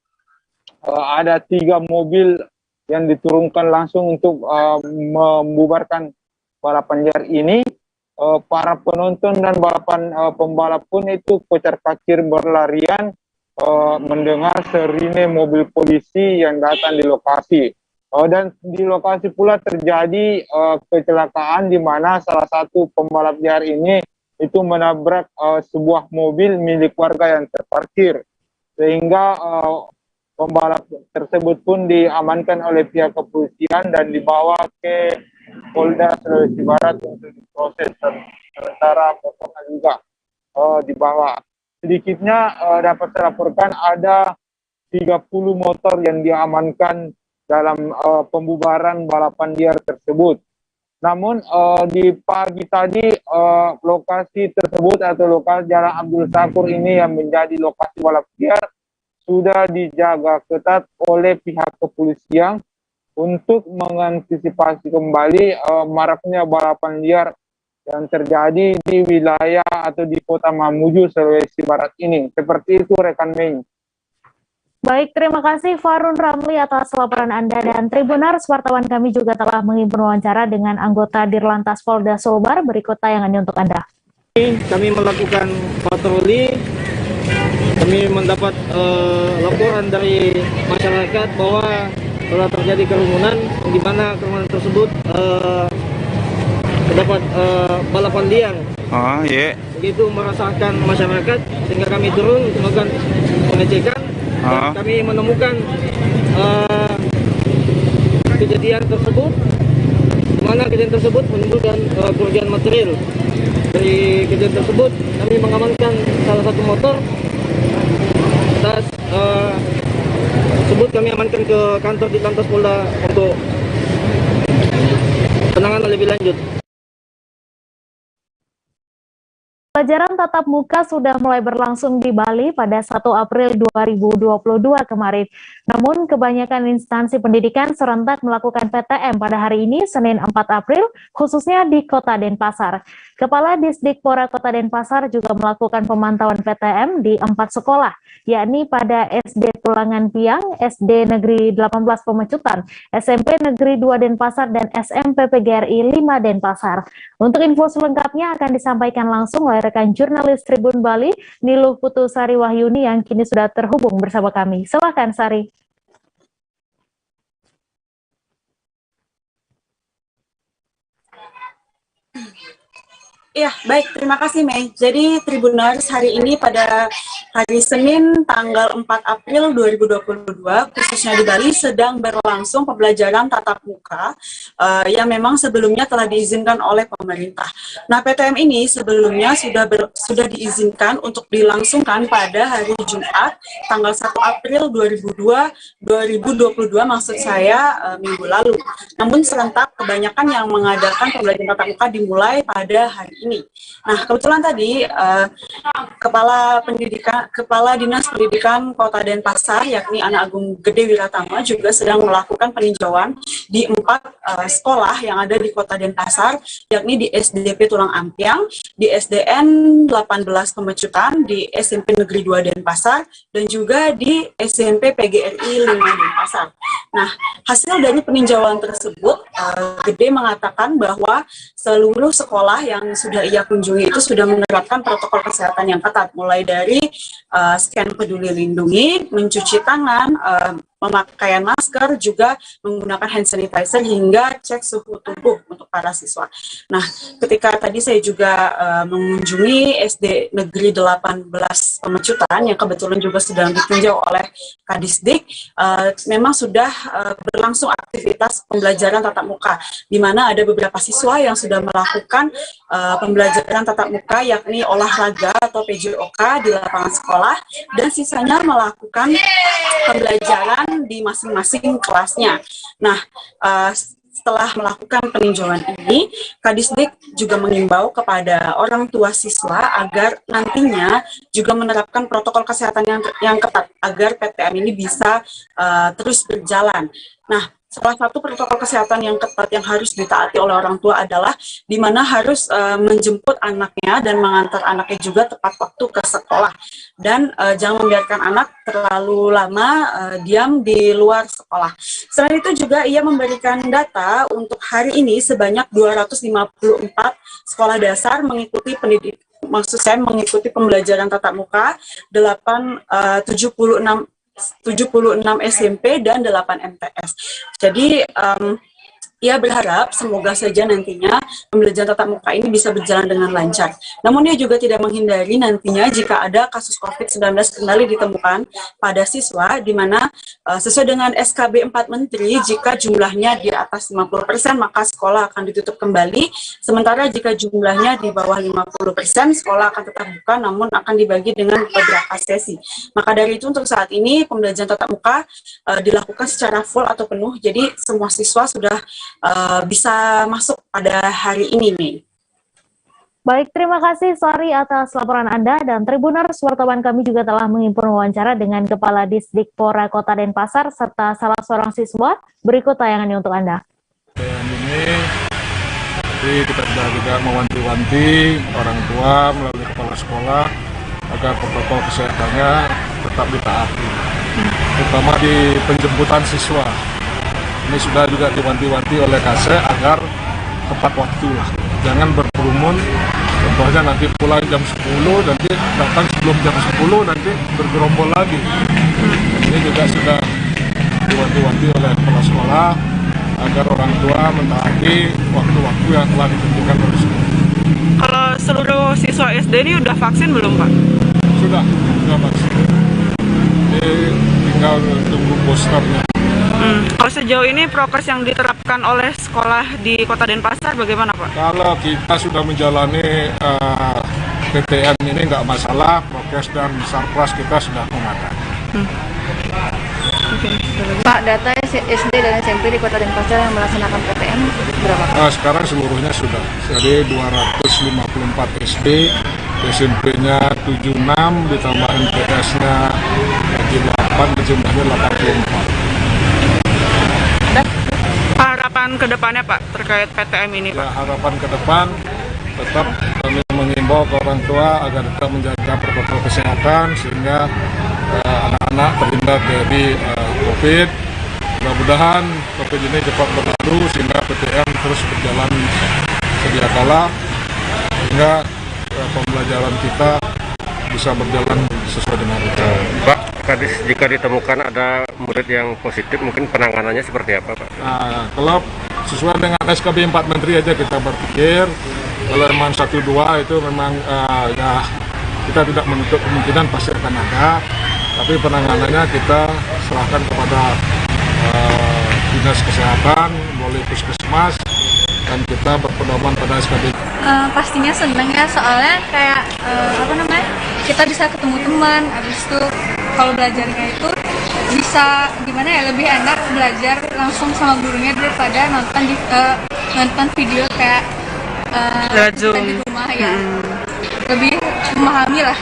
ada 3 mobil yang diturunkan langsung untuk membubarkan balapan liar ini. Para penonton dan pembalap pun itu kocar-kacir berlarian mendengar sirine mobil polisi yang datang di lokasi. Dan di lokasi pula terjadi kecelakaan di mana salah satu pembalap liar ini itu menabrak sebuah mobil milik warga yang terparkir, sehingga pembalap tersebut pun diamankan oleh pihak kepolisian dan dibawa ke Polda Sulawesi Barat untuk diproses, sementara motornya juga dibawa. Sedikitnya dapat dilaporkan ada 30 motor yang diamankan dalam pembubaran balapan liar tersebut. Namun di pagi tadi lokasi tersebut atau lokasi Jalan Abdul Syakur ini yang menjadi lokasi balap liar sudah dijaga ketat oleh pihak kepolisian untuk mengantisipasi kembali maraknya balapan liar yang terjadi di wilayah atau di kota Mamuju, Sulawesi Barat ini. Seperti itu rekan Mei. Baik, terima kasih Farun Ramli atas laporan Anda, dan Tribuners, wartawan kami juga telah menghimpun wawancara dengan anggota Dirlantas Polda Sulbar. Berikut tayangannya untuk Anda. Kami melakukan patroli, kami mendapat laporan dari masyarakat bahwa telah terjadi kerumunan, di mana kerumunan tersebut terdapat balapan liar. Begitu meresahkan masyarakat, sehingga kami turun untuk melakukan pengecekan. Dan kami menemukan kejadian tersebut, di mana kejadian tersebut menimbulkan kerugian material. Dari kejadian tersebut, kami mengamankan salah satu motor. Atas tersebut kami amankan ke kantor Dirlantas Polda untuk penanganan lebih lanjut. Pelajaran tatap muka sudah mulai berlangsung di Bali pada 1 April 2022 kemarin. Namun, kebanyakan instansi pendidikan serentak melakukan PTM pada hari ini, Senin 4 April, khususnya di Kota Denpasar. Kepala Disdikpora Kota Denpasar juga melakukan pemantauan PTM di 4 sekolah, yakni pada SD Tulangan Piang, SD Negeri 18 Pemecutan, SMP Negeri 2 Denpasar, dan SMP PGRI 5 Denpasar. Untuk info selengkapnya akan disampaikan langsung oleh rekan jurnalis Tribun Bali, Niluh Putusari Wahyuni, yang kini sudah terhubung bersama kami. Silakan, Sari. Ya, baik. Terima kasih, Mei. Jadi, Tribuners, hari ini pada hari Senin tanggal 4 April 2022, khususnya di Bali, sedang berlangsung pembelajaran tatap muka yang memang sebelumnya telah diizinkan oleh pemerintah. Nah, PTM ini sebelumnya sudah diizinkan untuk dilangsungkan pada hari Jumat, tanggal 1 April 2022, maksud saya minggu lalu. Namun, serentak kebanyakan yang mengadakan pembelajaran tatap muka dimulai pada hari ini. Nah, kebetulan tadi Kepala Dinas Pendidikan Kota Denpasar, yakni Anak Agung Gede Wiratama, juga sedang melakukan peninjauan di 4 sekolah yang ada di Kota Denpasar, yakni di SDP Tulang Ampiang, di SDN 18 Pemecutan, di SMP Negeri 2 Denpasar, dan juga di SMP PGRI 5 Denpasar. Nah, hasil dari peninjauan tersebut, Gede mengatakan bahwa seluruh sekolah yang sudah ia kunjungi itu sudah menerapkan protokol kesehatan yang ketat, mulai dari scan peduli lindungi, mencuci tangan, pemakaian masker, juga menggunakan hand sanitizer, hingga cek suhu tubuh untuk para siswa. Nah, ketika tadi saya juga mengunjungi SD Negeri 18 Pemecutan, yang kebetulan juga sedang ditinjau oleh Kadisdik, memang sudah berlangsung aktivitas pembelajaran tatap muka, di mana ada beberapa siswa yang sudah melakukan pembelajaran tatap muka, yakni olahraga atau PJOK di lapangan sekolah, dan sisanya melakukan pembelajaran di masing-masing kelasnya. Nah, setelah melakukan peninjauan ini, Kadisdik juga mengimbau kepada orang tua siswa agar nantinya juga menerapkan protokol kesehatan yang ketat agar PTM ini bisa terus berjalan. Nah, salah satu protokol kesehatan yang ketat yang harus ditaati oleh orang tua adalah di mana harus menjemput anaknya dan mengantar anaknya juga tepat waktu ke sekolah, dan jangan membiarkan anak terlalu lama diam di luar sekolah. Selain itu juga ia memberikan data untuk hari ini sebanyak 254 sekolah dasar mengikuti mengikuti pembelajaran tatap muka, 76 SMP dan 8 MTS. Jadi ia berharap semoga saja nantinya pembelajaran tatap muka ini bisa berjalan dengan lancar. Namun ia juga tidak menghindari nantinya jika ada kasus COVID-19 kembali ditemukan pada siswa, di mana sesuai dengan SKB 4 Menteri, jika jumlahnya di atas 50%, maka sekolah akan ditutup kembali. Sementara jika jumlahnya di bawah 50%, sekolah akan tetap buka, namun akan dibagi dengan beberapa sesi. Maka dari itu untuk saat ini pembelajaran tatap muka dilakukan secara full atau penuh, jadi semua siswa sudah bisa masuk pada hari ini, Mei. Baik, terima kasih Sari atas laporan Anda, dan Tribuners, wartawan kami juga telah menghimpun wawancara dengan Kepala Disdikpora Kota Denpasar serta salah seorang siswa. Berikut tayangannya untuk Anda. Jadi kita sudah juga mewanti-wanti orang tua melalui kepala sekolah agar protokol kesehatannya tetap ditaati. terutama di penjemputan siswa. Ini sudah juga diwanti-wanti oleh KC agar tepat waktu lah, jangan berkerumun. Contohnya nanti pulang jam 10, nanti datang sebelum jam 10, nanti bergerombol lagi. Ini juga sudah diwanti-wanti oleh kepala sekolah agar orang tua mentaati waktu-waktu yang telah ditentukan oleh sekolah. Kalau seluruh siswa SD ini udah vaksin belum, Pak? Sudah vaksin. Ini tinggal tunggu boosternya. Kalau sejauh ini prokes yang diterapkan oleh sekolah di Kota Denpasar bagaimana, Pak? Kalau kita sudah menjalani PTM ini nggak masalah, prokes dan sarpras kita sudah memadai. Pak, data SD dan SMP di Kota Denpasar yang melaksanakan PTM berapa? Sekarang seluruhnya sudah. Jadi 254 SD, SMP-nya 76, ditambah MTS-nya lagi 8, jumlahnya 84. Harapan ke depannya, Pak, terkait PTM ini, Pak? Ya, harapan ke depan tetap kami mengimbau ke orang tua agar tetap menjaga protokol kesehatan sehingga anak-anak terhindar dari COVID. Mudah-mudahan COVID ini cepat berlalu sehingga PTM terus berjalan sedia kala sehingga pembelajaran kita bisa berjalan sesuai dengan rencana. Pak, jika ditemukan ada murid yang positif, mungkin penanganannya seperti apa, Pak? Nah, kalau sesuai dengan SKB 4 Menteri aja kita berpikir. Kalau memang 1-2 itu memang ya kita tidak menutup kemungkinan pasti akan ada, tapi penanganannya kita serahkan kepada dinas kesehatan, boleh puskesmas, dan kita berpedoman pada SKB. Pastinya seneng ya, soalnya kayak kita bisa ketemu teman, habis itu kalau belajarnya itu bisa gimana ya, lebih enak belajar langsung sama gurunya daripada nonton video kayak di rumah ya. Lebih memahami lah.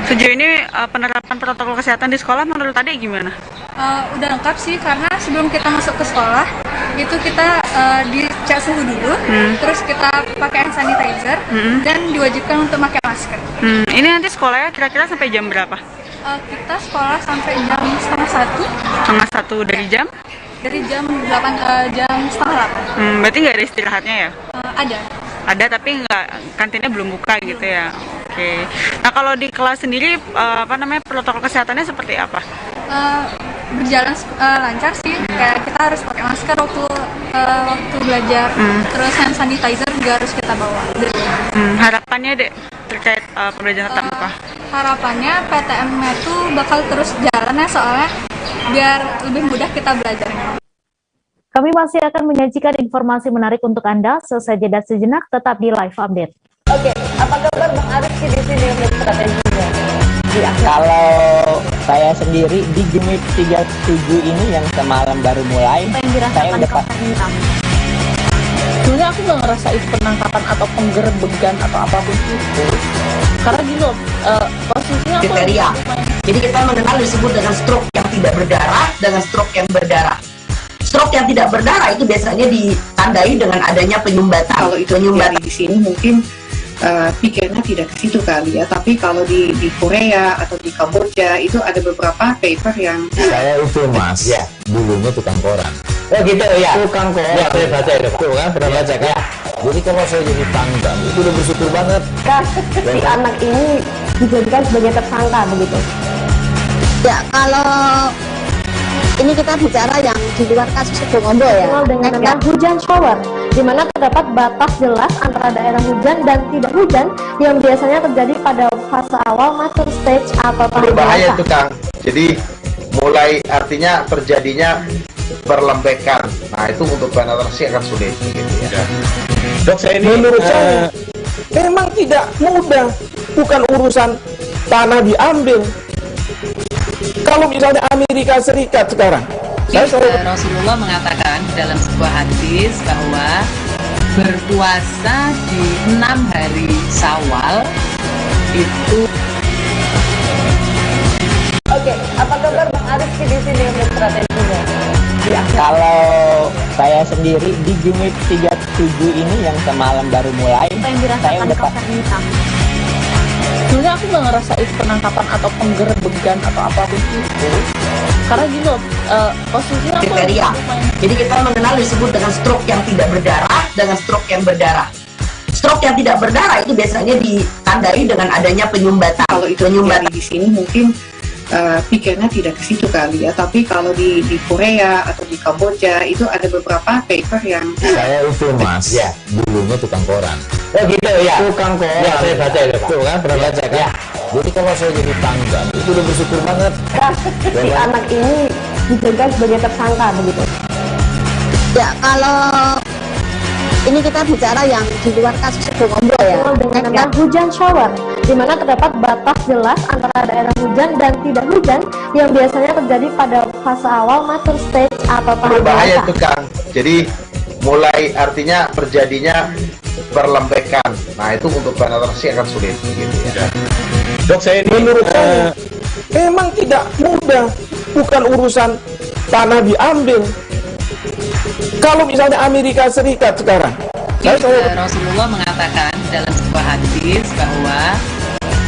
Sejauh ini penerapan protokol kesehatan di sekolah menurut adik gimana? Udah lengkap sih, karena sebelum kita masuk ke sekolah itu kita dicek suhu dulu, terus kita pakai hand sanitizer dan diwajibkan untuk pakai masker. Ini nanti sekolahnya kira-kira sampai jam berapa? Kita sekolah sampai jam setengah 1. Setengah 1 dari jam? Dari jam 8, jam setengah 8. Berarti nggak ada istirahatnya ya? Ada. Ada, tapi kantinnya belum buka gitu ya. Oke. Nah, kalau di kelas sendiri protokol kesehatannya seperti apa? Berjalan lancar sih. Kayak kita harus pakai masker waktu belajar. Terus hand sanitizer juga harus kita bawa. Harapannya, Dek, terkait pembelajaran tatap muka? Harapannya PTM-nya itu bakal terus jalan ya, soalnya biar lebih mudah kita belajarnya. Kami masih akan menyajikan informasi menarik untuk Anda. Selesai jeda sejenak, tetap di Live Update. Oke, apa kabar Bang Arif di sini untuk strateginya? Kalau saya sendiri di Jumit 37 ini yang semalam baru mulai, saya udah sebenarnya aku nggak ngerasain penangkapan atau penggerbegan atau apapun itu, karena gini loh, posisinya kriteria. Jadi kita mengenal disebut dengan stroke yang tidak berdarah dengan stroke yang berdarah. Stroke yang tidak berdarah itu biasanya ditandai dengan adanya penyumbatan. Kalau itu penyumbatan di sini mungkin pikirnya tidak ke situ kali ya, tapi kalau di Korea atau di Kamboja itu ada beberapa paper yang saya itu Mas, ya dulunya tukang koran. Oh gitu ya. Tukang koran. Ya, saya baca itu Pak. Tuh kan pernah baca kan? Ya. Jadi kalau saya jadi tanggang itu udah bersyukur banget. Si anak ini dijadikan sebagai tersangka begitu. Ya, kalau ini kita bicara yang di luar kasus Situbondo ya. Dengan nama hujan shower, di mana terdapat batas jelas antara daerah hujan dan tidak hujan yang biasanya terjadi pada fase awal masuk stage atau tahap berbahaya itu Kang. Jadi mulai artinya terjadinya perlembekan. Nah itu untuk penetrasi akan sulit. Gitu ya. Dok, saya ini menurut saya memang tidak mudah, bukan urusan tanah diambil. Kalau misalnya Amerika Serikat sekarang, Rasulullah mengatakan dalam sebuah hadis bahwa berpuasa di 6 hari Syawal itu. Oke, apa kabar Bang Arif di sini untuk strateginya? Kalau saya sendiri di Jumit 37 ini yang semalam baru mulai, saya udah sebenarnya aku nggak ngerasain penangkapan atau penggerbegan atau apapun itu, Karena gini loh, posisinya kriteria. Jadi kita mengenal disebut dengan stroke yang tidak berdarah dengan stroke yang berdarah. Stroke yang tidak berdarah itu biasanya ditandai dengan adanya penyumbatan. Kalau itu penyumbatan di sini mungkin pikirnya tidak ke situ kali ya, tapi kalau di Korea atau di Kamboja itu ada beberapa paper yang saya itu mas, ya dulunya tukang koran. Oh gitu ya, tukang koran. Ya saya baca itu pak. Tuh kan pernah baca kan. Ya. Jadi kalau saya jadi tanggal itu udah bersyukur banget. Si anak ini dijaga sebagai tersangka begitu. Ya kalau ini kita bicara yang di luar kasus Gombo ya, dengan nama hujan shower, di mana terdapat batas jelas antara daerah hujan dan tidak hujan yang biasanya terjadi pada fase awal mature stage atau tahap berbahaya itu Kang. Jadi mulai artinya terjadinya perlembekan. Nah itu untuk penetrasi akan sulit gitu ya. Dok saya ini menurut saya memang tidak mudah, bukan urusan tanah diambil. Kalau misalnya Amerika Serikat sekarang, Rasulullah mengatakan dalam sebuah hadis bahwa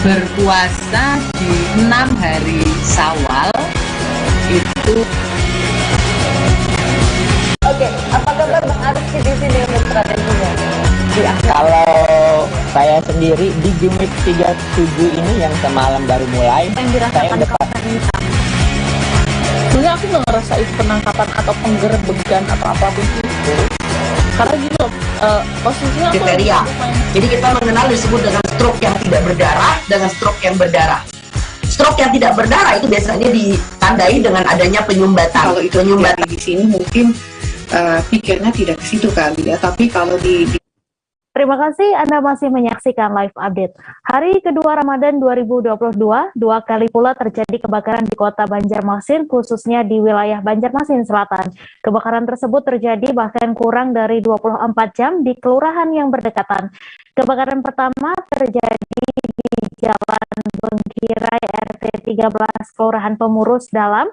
berpuasa di 6 hari Syawal itu. Oke, apa kabar Bang Arif di sini untuk strateginya? Kalau saya sendiri di Jumit 37 ini yang semalam baru mulai, saya udah sebenarnya aku nggak ngerasa itu penangkapan atau penggerbegan atau apapun itu, karena gini loh, posisinya kriteria. Jadi kita mengenal disebut dengan stroke yang tidak berdarah dengan stroke yang berdarah. Stroke yang tidak berdarah itu biasanya ditandai dengan adanya penyumbatan. Kalau itu penyumbatan di sini mungkin pikirnya tidak ke situ kali ya, tapi kalau di Terima kasih Anda masih menyaksikan live update. Hari kedua Ramadan 2022, dua kali pula terjadi kebakaran di kota Banjarmasin, khususnya di wilayah Banjarmasin Selatan. Kebakaran tersebut terjadi bahkan kurang dari 24 jam di kelurahan yang berdekatan. Kebakaran pertama terjadi di Jalan Bengkirai RT 13 Kelurahan Pemurus Dalam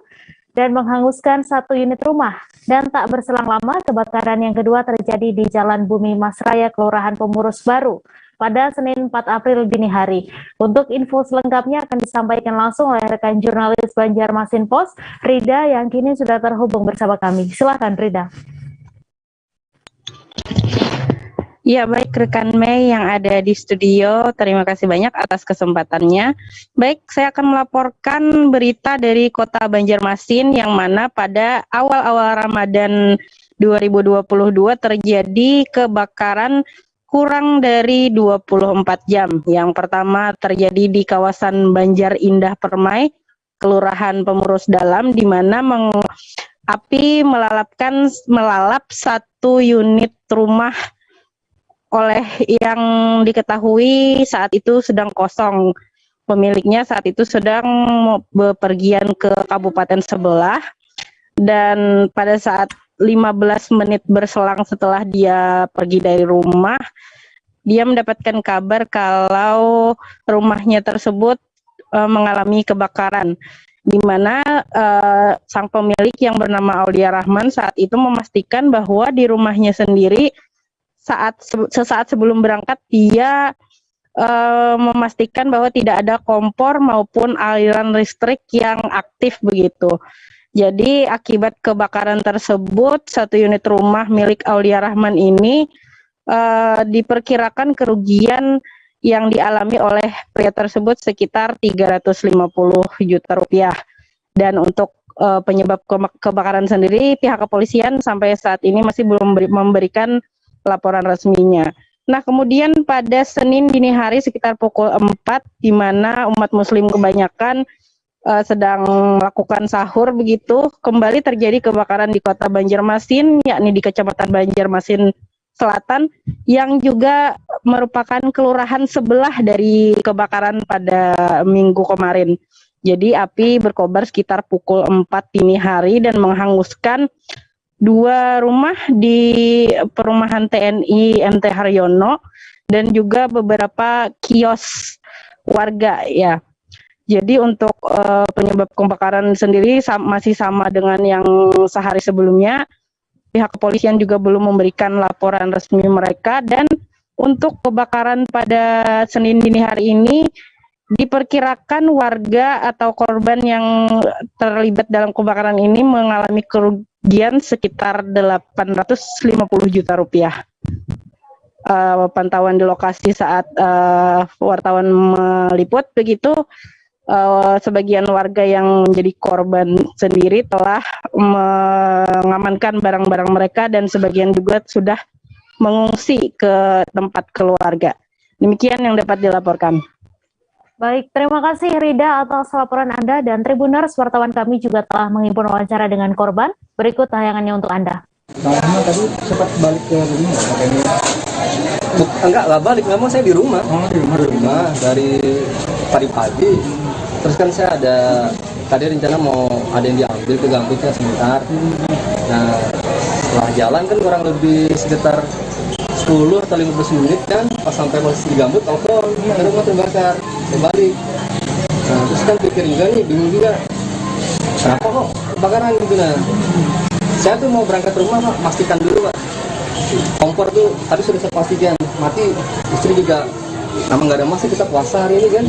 dan menghanguskan 1 unit rumah. Dan tak berselang lama, kebakaran yang kedua terjadi di Jalan Bumi Masraya, Kelurahan Pemurus Baru, pada Senin 4 April dini hari. Untuk info selengkapnya akan disampaikan langsung oleh rekan jurnalis Banjarmasin Post, Rida, yang kini sudah terhubung bersama kami. Silakan Rida. Ya, baik rekan Mei yang ada di studio, terima kasih banyak atas kesempatannya. Baik, saya akan melaporkan berita dari kota Banjarmasin yang mana pada awal-awal Ramadan 2022 terjadi kebakaran kurang dari 24 jam. Yang pertama terjadi di kawasan Banjar Indah Permai, Kelurahan Pemurus Dalam, di mana api melalap 1 unit rumah oleh yang diketahui saat itu sedang kosong. Pemiliknya saat itu sedang bepergian ke kabupaten sebelah, dan pada saat 15 menit berselang setelah dia pergi dari rumah, dia mendapatkan kabar kalau rumahnya tersebut mengalami kebakaran, di mana sang pemilik yang bernama Aulia Rahman saat itu memastikan bahwa di rumahnya sendiri sesaat sebelum berangkat dia memastikan bahwa tidak ada kompor maupun aliran listrik yang aktif begitu. Jadi akibat kebakaran tersebut 1 unit rumah milik Aulia Rahman ini diperkirakan kerugian yang dialami oleh pria tersebut sekitar 350 juta rupiah. Dan untuk penyebab kebakaran sendiri pihak kepolisian sampai saat ini masih belum memberikan laporan resminya. Nah, kemudian pada Senin dini hari sekitar pukul 4, di mana umat muslim kebanyakan sedang melakukan sahur begitu, kembali terjadi kebakaran di kota Banjarmasin, yakni di Kecamatan Banjarmasin Selatan, yang juga merupakan kelurahan sebelah dari kebakaran pada minggu kemarin. Jadi api berkobar sekitar pukul 4 dini hari dan menghanguskan 2 rumah di perumahan TNI MT Haryono dan juga beberapa kios warga ya. Jadi untuk penyebab kebakaran sendiri masih sama dengan yang sehari sebelumnya. Pihak kepolisian juga belum memberikan laporan resmi mereka, dan untuk kebakaran pada Senin dini hari ini Diperkirakan warga atau korban yang terlibat dalam kebakaran ini mengalami kerugian sekitar 850 juta rupiah. Pantauan di lokasi saat wartawan meliput begitu, sebagian warga yang menjadi korban sendiri telah mengamankan barang-barang mereka dan sebagian juga sudah mengungsi ke tempat keluarga. Demikian yang dapat dilaporkan. Baik, terima kasih Rida atas laporan Anda, dan Tribuners, wartawan kami juga telah menghimpun wawancara dengan korban. Berikut tayangannya untuk Anda. Nah, tadi sempat balik ke rumah, enggak balik, memang saya di rumah. Oh, di rumah dari pagi-pagi. Terus kan saya tadi rencana mau ada yang diambil ke gambutnya sebentar. Nah, setelah jalan kan kurang lebih sekitar 10 atau 15 menit kan, pas sampai masih di gambut, telepon, rumah terbakar, saya balik. Nah, terus kan pikir juga nih, bingung juga, kenapa kok kebakaran gitu. Nah, saya tuh mau berangkat rumah Pak, pastikan dulu Pak, kompor tuh tadi sudah saya pastikan mati, istri juga, nama nggak ada masak, kita puasa hari ini kan,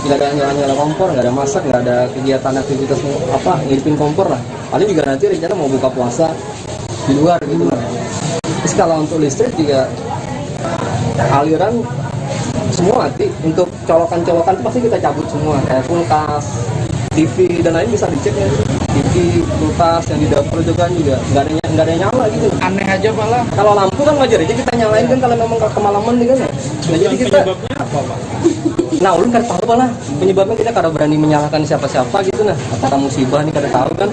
nggak ada nyala-nyala kompor, nggak ada masak, nggak ada kegiatan aktivitas apa, ngiripin kompor lah, paling juga nanti rencana mau buka puasa di luar gitu lah. Terus kalau untuk listrik juga aliran semua mati, untuk colokan-colokan itu pasti kita cabut semua, kayak kulkas, TV dan lain bisa dicek ya. TV, kulkas yang di dapur itu kan juga nggak ada nyala gitu. Aneh aja malah. Kalau lampu kan wajar aja kita nyalain kan kalau memang kemalaman gitu kan. Nah, jadi kita apa Pak? Nah, ulun kan tahu lah penyebabnya, kita kada berani menyalahkan siapa-siapa gitu nah. Apakah musibah nih kada tahu kan.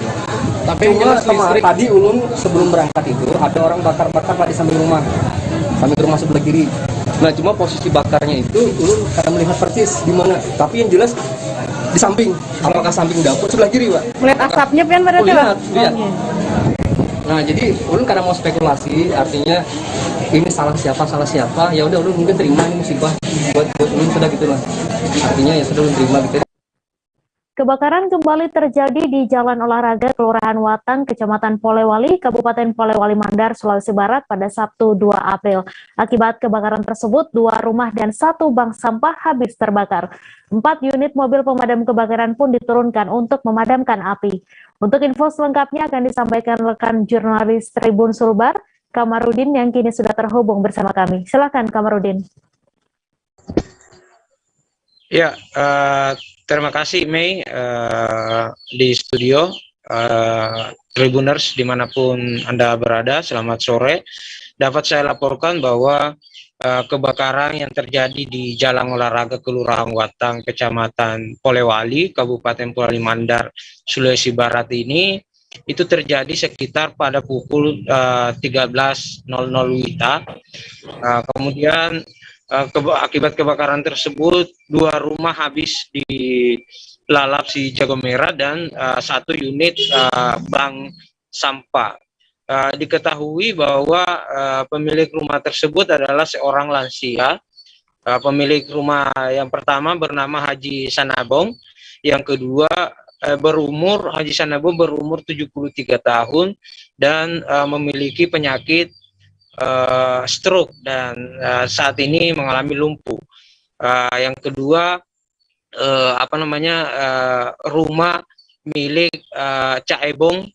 Tapi cuma tadi ulun sebelum berangkat itu ada orang bakar-bakar Pak di samping rumah sebelah kiri. Nah, cuma posisi bakarnya itu ulun kada melihat persis di mana. Tapi yang jelas di samping, apakah samping dapur sebelah kiri Pak? Melihat asapnya kan berarti Pak? Lihat. Nah, jadi ulun kada mau spekulasi, artinya ini salah siapa, ya udah ulun mungkin terima ini musibah buat ulun sudah gitu lah. Artinya ya sudah ulun terima gitu. Kebakaran kembali terjadi di Jalan Olahraga Kelurahan Watang, Kecamatan Polewali, Kabupaten Polewali Mandar, Sulawesi Barat pada Sabtu 2 April. Akibat kebakaran tersebut, 2 rumah dan 1 bank sampah habis terbakar. 4 unit mobil pemadam kebakaran pun diturunkan untuk memadamkan api. Untuk info selengkapnya akan disampaikan rekan jurnalis Tribun Sulbar, Kamarudin, yang kini sudah terhubung bersama kami. Silakan Kamarudin. Ya, terima kasih Mei di studio, Tribuners dimanapun Anda berada, selamat sore. Dapat saya laporkan bahwa kebakaran yang terjadi di Jalan Olahraga Kelurahan Watang, Kecamatan Polewali, Kabupaten Polewali Mandar, Sulawesi Barat ini itu terjadi sekitar pada pukul 13.00 WITA. Kemudian akibat kebakaran tersebut 2 rumah habis dilalap si jago merah dan 1 unit bank sampah. Diketahui bahwa pemilik rumah tersebut adalah seorang lansia. Pemilik rumah yang pertama bernama Haji Sanabong, yang kedua Haji Sanabong berumur 73 tahun dan memiliki penyakit stroke dan saat ini mengalami lumpuh. Yang kedua rumah milik Cak Ebong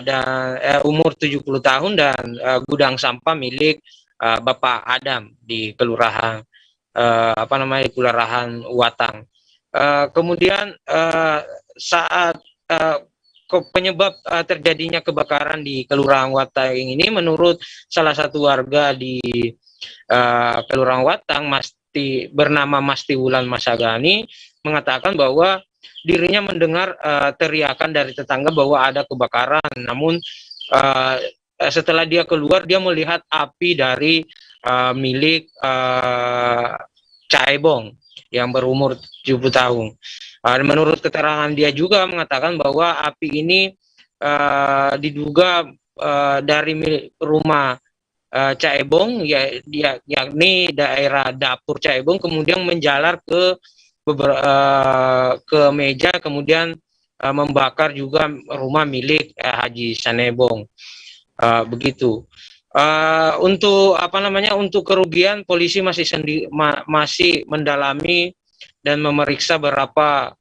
dan umur 70 tahun dan gudang sampah milik Bapak Adam di kelurahan Kelurahan Watang. Kemudian saat penyebab terjadinya kebakaran di Kelurahan Watang ini, menurut salah satu warga di Kelurahan Watang, bernama Masti Wulan Masagani, mengatakan bahwa dirinya mendengar teriakan dari tetangga bahwa ada kebakaran. Namun setelah dia keluar, dia melihat api dari milik Caebong yang berumur 70 tahun. Menurut keterangan dia juga mengatakan bahwa api ini diduga dari rumah Caebong, yakni daerah dapur Caebong, kemudian menjalar ke meja, kemudian membakar juga rumah milik Haji Sanebong. Begitu. Untuk untuk kerugian, polisi masih mendalami dan memeriksa berapa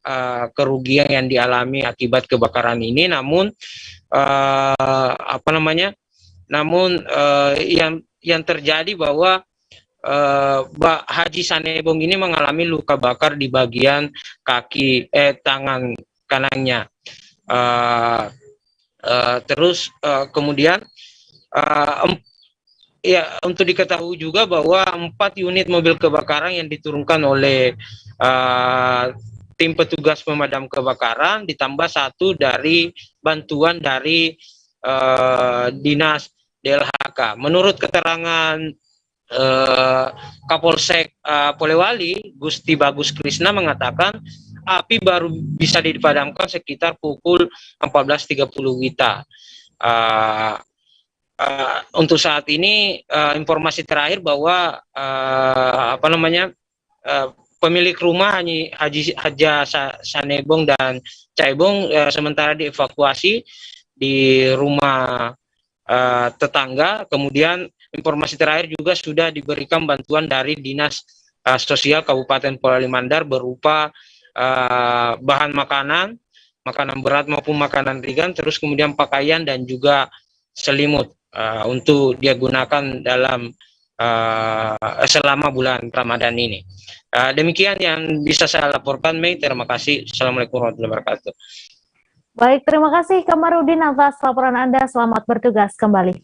kerugian yang dialami akibat kebakaran ini. Namun yang terjadi bahwa Haji Sanebong ini mengalami luka bakar di bagian tangan kanannya. Kemudian untuk diketahui juga bahwa 4 unit mobil kebakaran yang diturunkan oleh tim petugas pemadam kebakaran ditambah 1 dari bantuan dari dinas DLHK. Menurut keterangan Kapolsek Polewali, Gusti Bagus Krisna mengatakan api baru bisa dipadamkan sekitar pukul 14.30 WITA. Untuk saat ini informasi terakhir bahwa pemilik rumah Haji Sanebong dan Caebong sementara dievakuasi di rumah tetangga. Kemudian informasi terakhir juga sudah diberikan bantuan dari Dinas Sosial Kabupaten Polewali Mandar berupa bahan makanan berat maupun makanan ringan, terus kemudian pakaian dan juga selimut untuk dia gunakan dalam selama bulan Ramadan ini. Demikian yang bisa saya laporkan, Mei. Terima kasih. Assalamualaikum warahmatullahi wabarakatuh. Baik, terima kasih Kamarudin atas laporan Anda. Selamat bertugas kembali.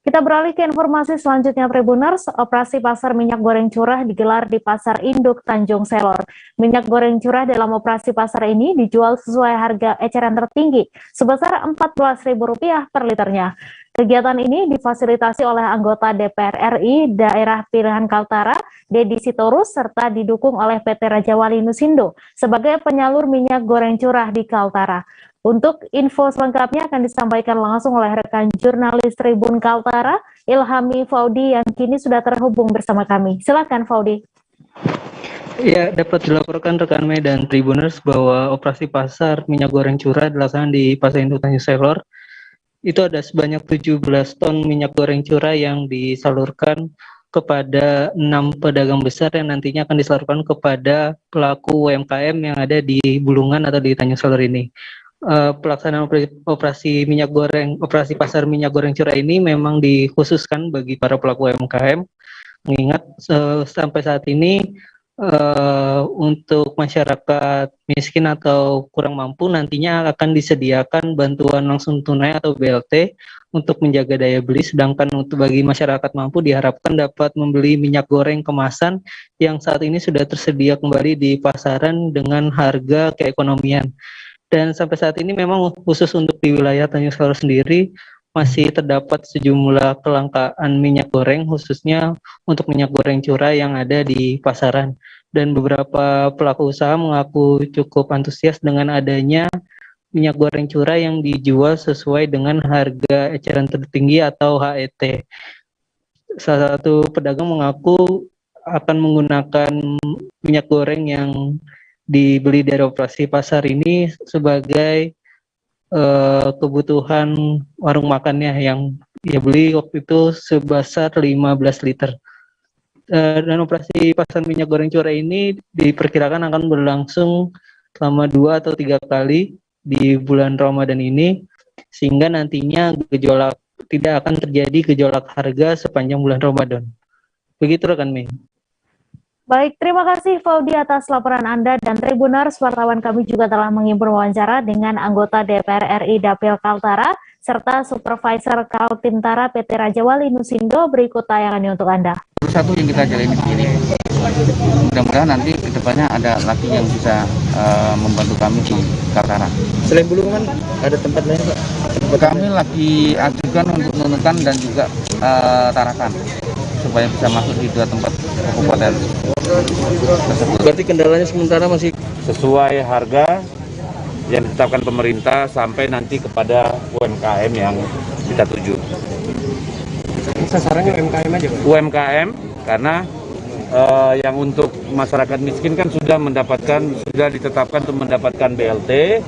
Kita beralih ke informasi selanjutnya, Tribuners. Operasi pasar minyak goreng curah digelar di Pasar Induk Tanjung Selor. Minyak goreng curah dalam operasi pasar ini dijual sesuai harga eceran tertinggi sebesar Rp14.000 per liternya. Kegiatan ini difasilitasi oleh anggota DPR RI Daerah Pilihan Kaltara, Dedi Sitorus, serta didukung oleh PT Raja Wali Nusindo sebagai penyalur minyak goreng curah di Kaltara. Untuk info selengkapnya akan disampaikan langsung oleh rekan jurnalis Tribun Kaltara, Ilhami Faudi, yang kini sudah terhubung bersama kami. Silakan, Faudi. Ya, dapat dilaporkan rekan Mei dan Tribuners bahwa operasi pasar minyak goreng curah dilaksanakan di Pasar Induk Tanjung Selor. Itu ada sebanyak 17 ton minyak goreng curah yang disalurkan kepada 6 pedagang besar yang nantinya akan disalurkan kepada pelaku UMKM yang ada di Bulungan atau di Tanjung Selor ini. Pelaksanaan operasi pasar minyak goreng curah ini memang dikhususkan bagi para pelaku UMKM, mengingat sampai saat ini untuk masyarakat miskin atau kurang mampu nantinya akan disediakan bantuan langsung tunai atau BLT untuk menjaga daya beli, sedangkan untuk bagi masyarakat mampu diharapkan dapat membeli minyak goreng kemasan yang saat ini sudah tersedia kembali di pasaran dengan harga keekonomian. Dan sampai saat ini memang khusus untuk di wilayah Tanjung Selor sendiri masih terdapat sejumlah kelangkaan minyak goreng, khususnya untuk minyak goreng curah yang ada di pasaran. Dan beberapa pelaku usaha mengaku cukup antusias dengan adanya minyak goreng curah yang dijual sesuai dengan harga eceran tertinggi atau HET. Salah satu pedagang mengaku akan menggunakan minyak goreng yang dibeli dari operasi pasar ini sebagai kebutuhan warung makannya yang dia beli waktu itu sebesar 15 liter. Dan operasi pasar minyak goreng curah ini diperkirakan akan berlangsung selama 2 atau 3 kali di bulan Ramadan ini, sehingga nantinya tidak akan terjadi gejolak harga sepanjang bulan Ramadan. Begitu rekan Mei. Baik, terima kasih Faudi atas laporan Anda, dan Tribuners, wartawan kami juga telah mengimpun wawancara dengan anggota DPR RI Dapil Kaltara serta Supervisor Kaltintara PT Raja Wali Nusindo. Berikut tayangannya untuk Anda. Satu yang kita jalani begini, mudah-mudahan nanti kedepannya ada lagi yang bisa membantu kami di Kaltara. Selain Bulungan, ada tempat lain Pak? Kami lagi ajukan untuk Nunukan dan juga Tarakan, supaya bisa masuk di 2 tempat kabupaten tersebut. Berarti kendalanya sementara masih sesuai harga yang ditetapkan pemerintah sampai nanti kepada UMKM yang kita tuju. sasarannya UMKM aja Pak? UMKM, karena yang untuk masyarakat miskin kan sudah ditetapkan untuk mendapatkan BLT,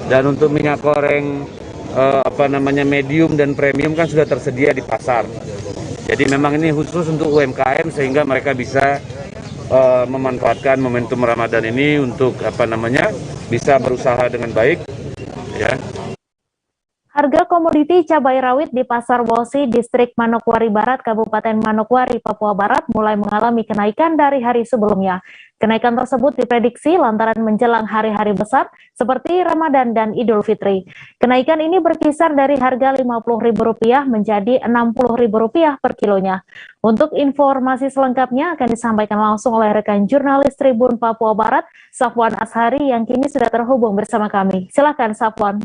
dan untuk minyak goreng medium dan premium kan sudah tersedia di pasar. Jadi memang ini khusus untuk UMKM sehingga mereka bisa memanfaatkan momentum Ramadan ini untuk bisa berusaha dengan baik, ya. Harga komoditi cabai rawit di Pasar Wosi, Distrik Manokwari Barat, Kabupaten Manokwari, Papua Barat mulai mengalami kenaikan dari hari sebelumnya. Kenaikan tersebut diprediksi lantaran menjelang hari-hari besar seperti Ramadan dan Idul Fitri. Kenaikan ini berkisar dari harga Rp50.000 menjadi Rp60.000 per kilonya. Untuk informasi selengkapnya akan disampaikan langsung oleh rekan jurnalis Tribun Papua Barat, Safwan Ashari, yang kini sudah terhubung bersama kami. Silakan, Safwan.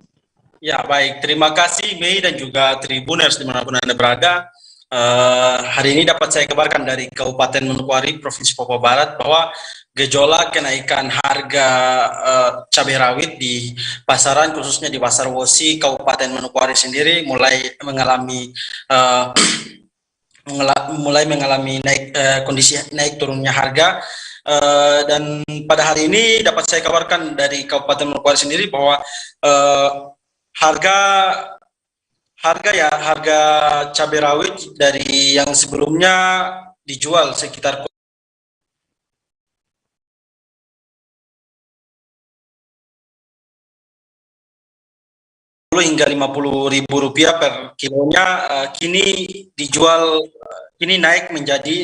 Ya, baik. Terima kasih, Mei, dan juga Tribuners dimanapun Anda berada. Hari ini dapat saya kabarkan dari Kabupaten Manokwari, Provinsi Papua Barat, bahwa gejolak kenaikan harga cabai rawit di pasaran, khususnya di Pasar Wosi, Kabupaten Manokwari sendiri, mulai mengalami kondisi naik turunnya harga. Dan pada hari ini dapat saya kabarkan dari Kabupaten Manokwari sendiri bahwa harga cabai rawit dari yang sebelumnya dijual sekitar hingga Rp50.000 per kilonya, kini naik menjadi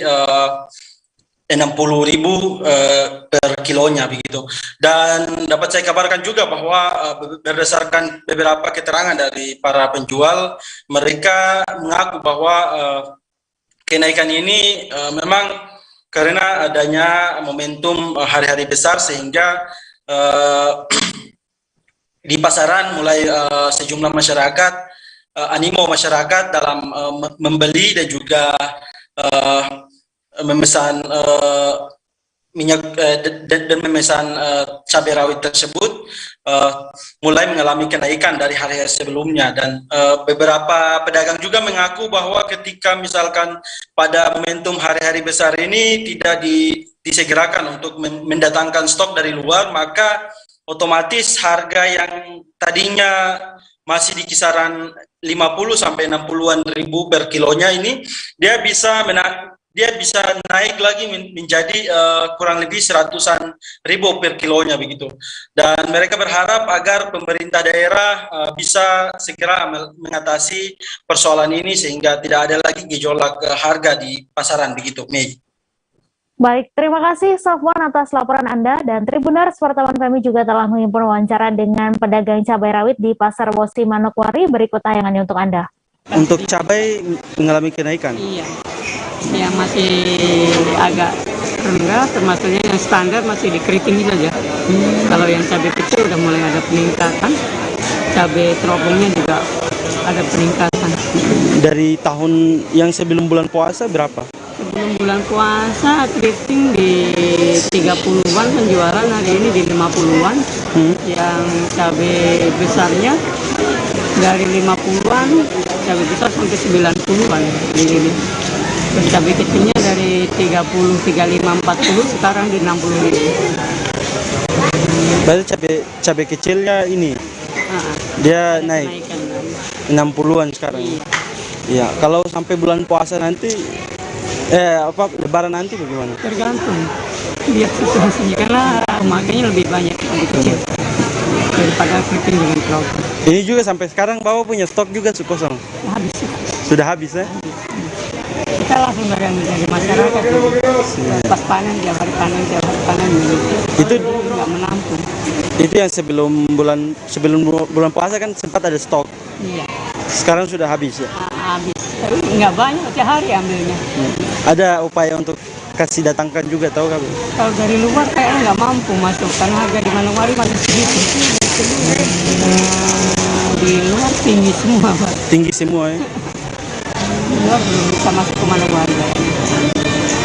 Rp60.000 per kilonya begitu. Dan dapat saya kabarkan juga bahwa berdasarkan beberapa keterangan dari para penjual, mereka mengaku bahwa kenaikan ini memang karena adanya momentum hari-hari besar, sehingga di pasaran mulai sejumlah masyarakat, animo masyarakat dalam membeli dan juga memesan minyak dan memesan cabai rawit tersebut mulai mengalami kenaikan dari hari-hari sebelumnya. Dan beberapa pedagang juga mengaku bahwa ketika misalkan pada momentum hari-hari besar ini tidak disegerakan untuk mendatangkan stok dari luar, maka otomatis harga yang tadinya masih di kisaran 50 sampai 60-an ribu per kilonya ini dia bisa naik lagi menjadi kurang lebih 100-an ribu per kilonya begitu. Dan mereka berharap agar pemerintah daerah bisa segera mengatasi persoalan ini sehingga tidak ada lagi gejolak harga di pasaran begitu, Mei. Baik, terima kasih Safwan atas laporan Anda, dan Tribuners, wartawan kami juga telah menghimpun wawancara dengan pedagang cabai rawit di Pasar Wosi Manokwari. Berikut tayangannya untuk Anda. Untuk cabai mengalami kenaikan? Iya, ya masih agak rendah, termasuknya yang standar masih di keriting saja. Kalau yang cabai kecil udah mulai ada peningkatan, cabai terobongnya juga ada peningkatan. Dari tahun yang sebelum bulan puasa berapa? Sebelum bulan puasa keriting di 30-an penjualan, hari ini di 50-an. Yang cabai besarnya dari 50-an, cabai besar sampai 90-an di ini. Terus cabai kecilnya dari 30, 35, 40 sekarang di 60.000. Berarti cabai kecilnya ini dia naik 60-an sekarang. Iya, kalau sampai bulan puasa nanti Lebaran nanti bagaimana? Tergantung lihat situasinya, karena makanya lebih banyak lebih kecil daripada keriting dengan kerupuk. Ini juga sampai sekarang Bapak punya stok juga kosong? Habis. Sudah habis ya? Kita langsung dari masyarakat, pas panen tiap hari panen itu nggak menampung. Itu yang sebelum bulan puasa kan sempat ada stok. Iya. Sekarang sudah habis ya? Habis, tapi nggak banyak, tiap hari ambilnya. Ada upaya untuk kasih datangkan juga, tahu kan? Kalau dari luar kayaknya nggak mampu masuk, karena harga di Manokwari masih segitu. Di luar tinggi semua, Pak. Tinggi semua ya? Di luar belum bisa masuk ke Manokwari.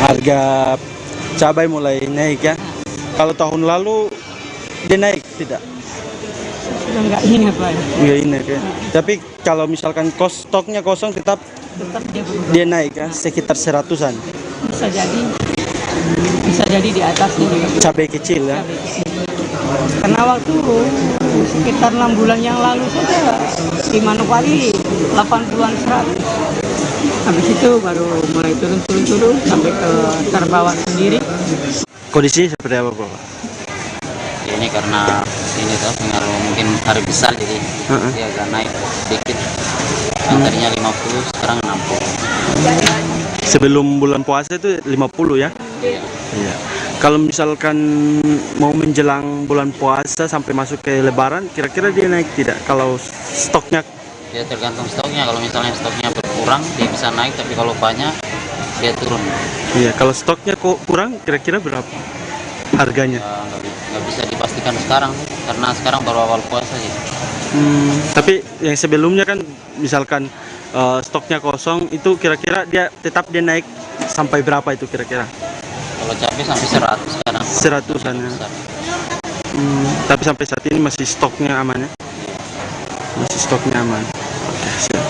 Harga cabai mulai naik ya? Kalau tahun lalu dia naik tidak? Sudah nggak ingat, Pak. Nggak ingat ya? Tapi kalau misalkan stoknya kosong tetap dia naik ya, sekitar 100-an. Bisa jadi di atasnya juga. Cabai kecil ya. Karena waktu sekitar 6 bulan yang lalu saja di Manokwari 80-an 100. Habis itu baru mulai turun sampai ke terbawa sendiri. Kondisinya seperti apa, Bapak? Ini karena ini tuh pengaruh mungkin hari besar jadi dia agak naik sedikit. Tadinya 50 sekarang 60. Sebelum bulan puasa itu 50 ya? Iya. Kalau misalkan mau menjelang bulan puasa sampai masuk ke lebaran, kira-kira dia naik tidak? Kalau stoknya? Ya tergantung stoknya. Kalau misalnya stoknya berkurang dia bisa naik, tapi kalau banyak dia turun. Iya, kalau stoknya kok kurang, kira-kira berapa harganya? Nggak bisa dipastikan sekarang karena sekarang baru awal puasa gitu. Tapi yang sebelumnya kan misalkan stoknya kosong, itu kira-kira dia tetap naik sampai berapa itu kira-kira? Kalau cabai sampai 100 sekarang. 100-an ya. Tapi sampai saat ini masih stoknya aman ya? Masih stoknya aman. Oke, siap.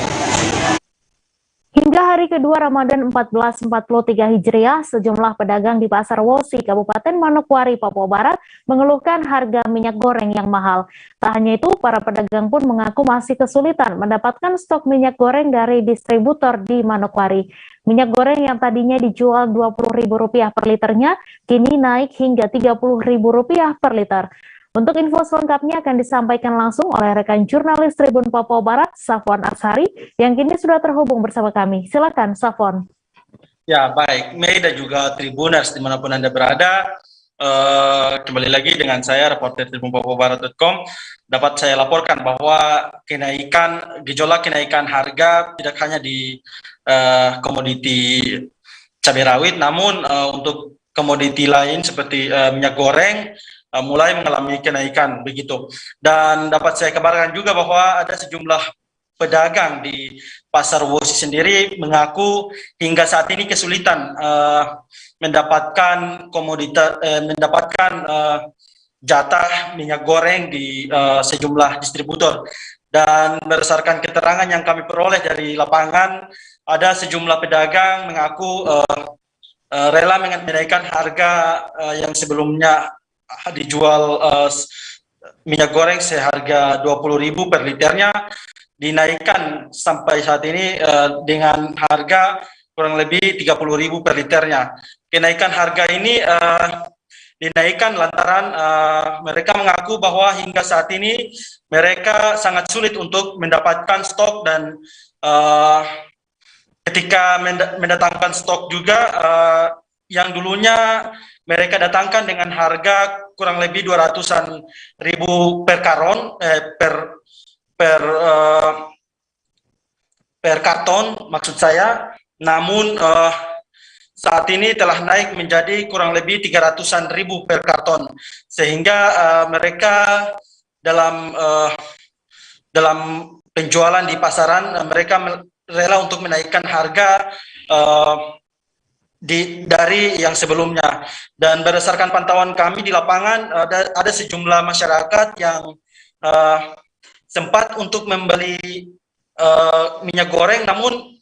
Hingga hari kedua Ramadan 1443 Hijriah, sejumlah pedagang di Pasar Wosi, Kabupaten Manokwari, Papua Barat, mengeluhkan harga minyak goreng yang mahal. Tak hanya itu, para pedagang pun mengaku masih kesulitan mendapatkan stok minyak goreng dari distributor di Manokwari. Minyak goreng yang tadinya dijual Rp20.000 per liternya, kini naik hingga Rp30.000 per liter. Untuk info selengkapnya akan disampaikan langsung oleh rekan jurnalis Tribun Papua Barat, Safwan Aksari, yang kini sudah terhubung bersama kami. Silakan, Safwan. Ya, baik. Mei dan juga Tribuners dimanapun Anda berada, kembali lagi dengan saya, reporter tribunpapuabarat.com. Dapat saya laporkan bahwa gejolak kenaikan harga tidak hanya di komoditi cabai rawit, namun untuk komoditi lain seperti minyak goreng, mulai mengalami kenaikan begitu. Dan dapat saya kabarkan juga bahwa ada sejumlah pedagang di Pasar Wosi sendiri mengaku hingga saat ini kesulitan mendapatkan jatah minyak goreng di sejumlah distributor. Dan berdasarkan keterangan yang kami peroleh dari lapangan, ada sejumlah pedagang mengaku rela menaikkan harga yang sebelumnya dijual minyak goreng seharga 20.000 per liternya, dinaikkan sampai saat ini dengan harga kurang lebih 30.000 per liternya. Kenaikan harga ini dinaikkan lantaran mereka mengaku bahwa hingga saat ini mereka sangat sulit untuk mendapatkan stok, dan ketika mendatangkan stok juga yang dulunya mereka datangkan dengan harga kurang lebih 200-an ribu per karon, per karton maksud saya. Namun saat ini telah naik menjadi kurang lebih 300-an ribu per karton, sehingga mereka dalam penjualan di pasaran mereka rela untuk menaikkan harga dari yang sebelumnya. Dan berdasarkan pantauan kami di lapangan, ada sejumlah masyarakat yang sempat untuk membeli minyak goreng, namun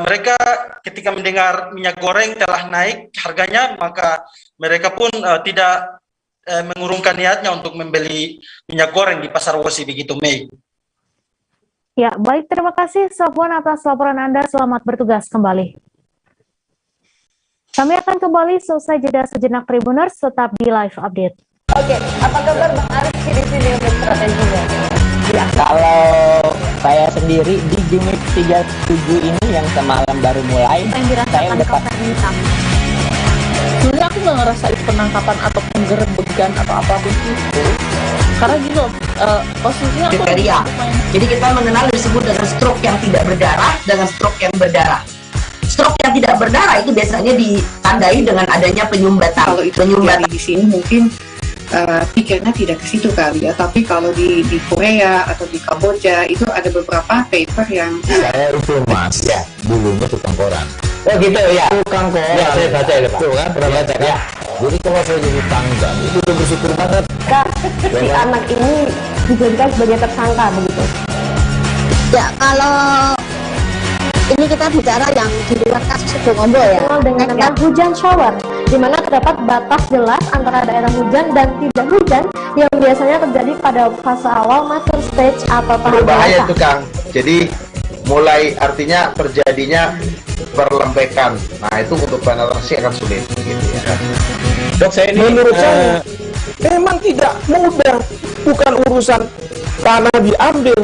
mereka ketika mendengar minyak goreng telah naik harganya, maka mereka pun tidak mengurungkan niatnya untuk membeli minyak goreng di Pasar Wosi begitu, Mei. Ya, baik, terima kasih Safwan atas laporan Anda. Selamat bertugas kembali. Kami akan kembali selesai jeda sejenak, Tribuners, tetap di live update. Oke, apa kabar Bang Arif di sini untuk strateginya? Ya, kalau saya sendiri di Jumit 37 ini yang semalam baru mulai, saya udah sebenarnya aku nggak ngerasain penangkapan atau penggerebekan atau apapun itu, karena gitu posisinya aku jadi kita mengenal disebut dengan stroke yang tidak berdarah dengan stroke yang berdarah. Stroke yang tidak berdarah itu biasanya ditandai dengan adanya penyumbatan. Kalau itu terjadi di sini mungkin pikirnya tidak ke situ kali ya, tapi kalau di Korea atau di Kamboja itu ada beberapa paper yang saya itu mas ya dulunya tukang koran. Oh gitu ya, tukang koran ya, saya baca ya Pak. Tuh kan pernah baca kan ya. Jadi kalau saya jadi tanggal itu udah bersyukur banget Kak, si anak ini dijadikan sebagai tersangka begitu ya. Kalau ini kita bicara yang di luar kasus Situbondo ya, dengan nama hujan shower, di mana terdapat batas jelas antara daerah hujan dan tidak hujan yang biasanya terjadi pada fase awal mature stage atau tahap bahaya itu Kang. Jadi mulai artinya terjadinya perlembekan. Nah itu untuk penetrasi akan sulit gitu ya. Dok, saya ini menurut saya memang tidak mudah, bukan urusan tanah diambil.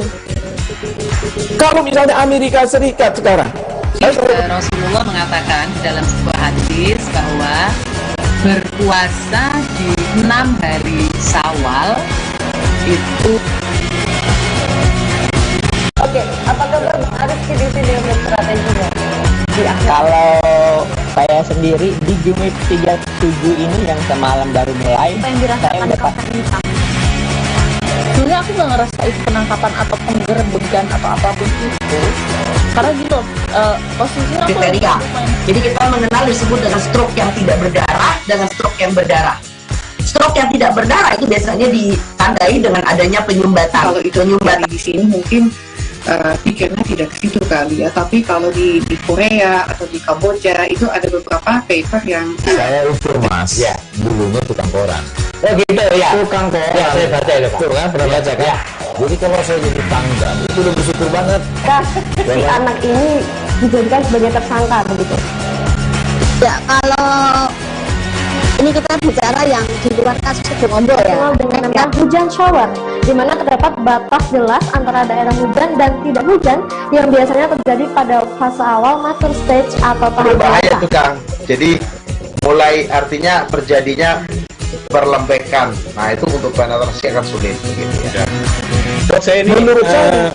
Kalau misalnya Amerika Serikat sekarang, Rasulullah mengatakan dalam sebuah hadis bahwa berpuasa di 6 hari Syawal itu. Oke, apa kabar Bang Arif di sini untuk strateginya? Kalau saya sendiri di Jumip 37 ini yang semalam baru mulai, Apa yang dirasakan Kapten Hitam? Sebenarnya aku nggak ngerasa itu penangkapan atau penggerbegan atau apapun itu, karena gitu posisinya aku Kriteria. Jadi kita mengenal disebut dengan stroke yang tidak berdarah dengan stroke yang berdarah. Stroke yang tidak berdarah itu biasanya ditandai dengan adanya penyumbatan. Kalau itu di sini mungkin pikirnya tidak ke situ kali ya, tapi kalau di Korea atau di Kamboja itu ada beberapa paper yang Saya ukur mas, ya dulunya tukang koran. Oh gitu ya. Tukang koran. Ya saya baca itu pak. Tuh kan pernah baca kan? Ya. Jadi kalau saya jadi tangga itu udah bersyukur banget. Si anak ini dijadikan sebagai tersangka begitu. Ya kalau ini kita bicara yang di luar kasus Sebongombo ya, dengan nama hujan shower, di mana terdapat batas jelas antara daerah hujan dan tidak hujan yang biasanya terjadi pada fase awal mature stage atau tahap berbahaya dewasa. itu Kang. Jadi mulai artinya terjadinya perlembekan. Nah itu untuk penetrasi akan sulit gitu ya. Dok, saya ini menurut saya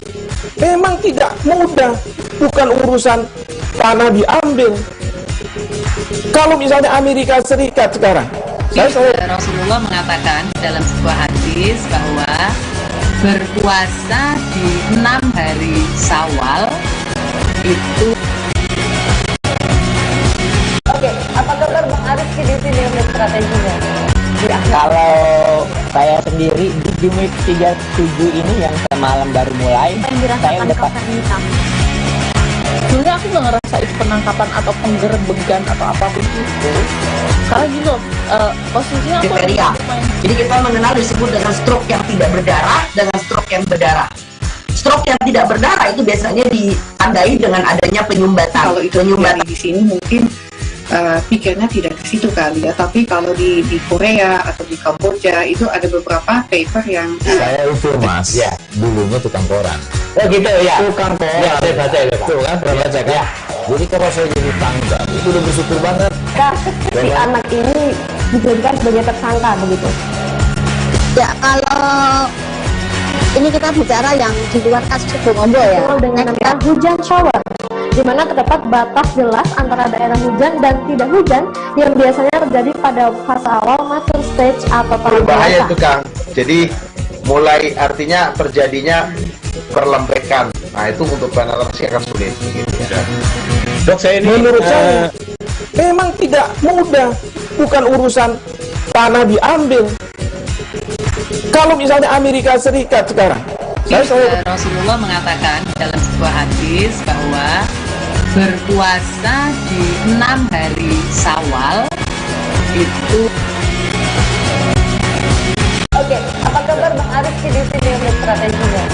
memang tidak mudah, bukan urusan tanah diambil. Kalau misalnya Amerika Serikat sekarang, Rasulullah mengatakan dalam sebuah hadis bahwa berpuasa di 6 hari Syawal itu. Oke, apa kabar Bang Arif di sini untuk strateginya? Kalau saya sendiri di Jumip 37 ini yang semalam baru mulai, Apa yang saya dirasakan udah Kapten Hitam? Sebenarnya aku nggak ngerasa itu penangkapan atau penggerbegan atau apapun itu, karena gitu posisinya aku Kriteria. Jadi kita mengenal disebut dengan stroke yang tidak berdarah dengan stroke yang berdarah. Stroke yang tidak berdarah itu biasanya ditandai dengan adanya penyumbatan. kalau itu di sini mungkin pikirnya tidak ke situ kali ya, tapi kalau di Korea atau di Kamboja itu ada beberapa paper yang Saya ukur mas, ya dulunya tukang koran. Oh gitu ya. Tukang koran. Ya saya baca itu pak. Tuh kan pernah baca kan? Ya. Jadi kalau saya jadi tangga itu udah bersyukur banget. Si anak ini dijadikan sebagai tersangka begitu. Ya kalau ini kita bicara yang di luar kasus Sebongombo ya, dengan nama hujan shower, di mana terdapat batas jelas antara daerah hujan dan tidak hujan yang biasanya terjadi pada fase awal mature stage atau tahap Berbahaya dewasa. itu Kang. Jadi mulai artinya terjadinya perlembekan. Nah itu untuk penetrasi akan sulit gitu ya. Dok, saya ini menurut saya memang tidak mudah, bukan urusan tanah diambil. Kalau misalnya Amerika Serikat sekarang, Rasulullah mengatakan dalam sebuah hadis bahwa berpuasa di 6 hari Syawal itu. Oke, apa kabar Bang Arif di sini untuk strateginya?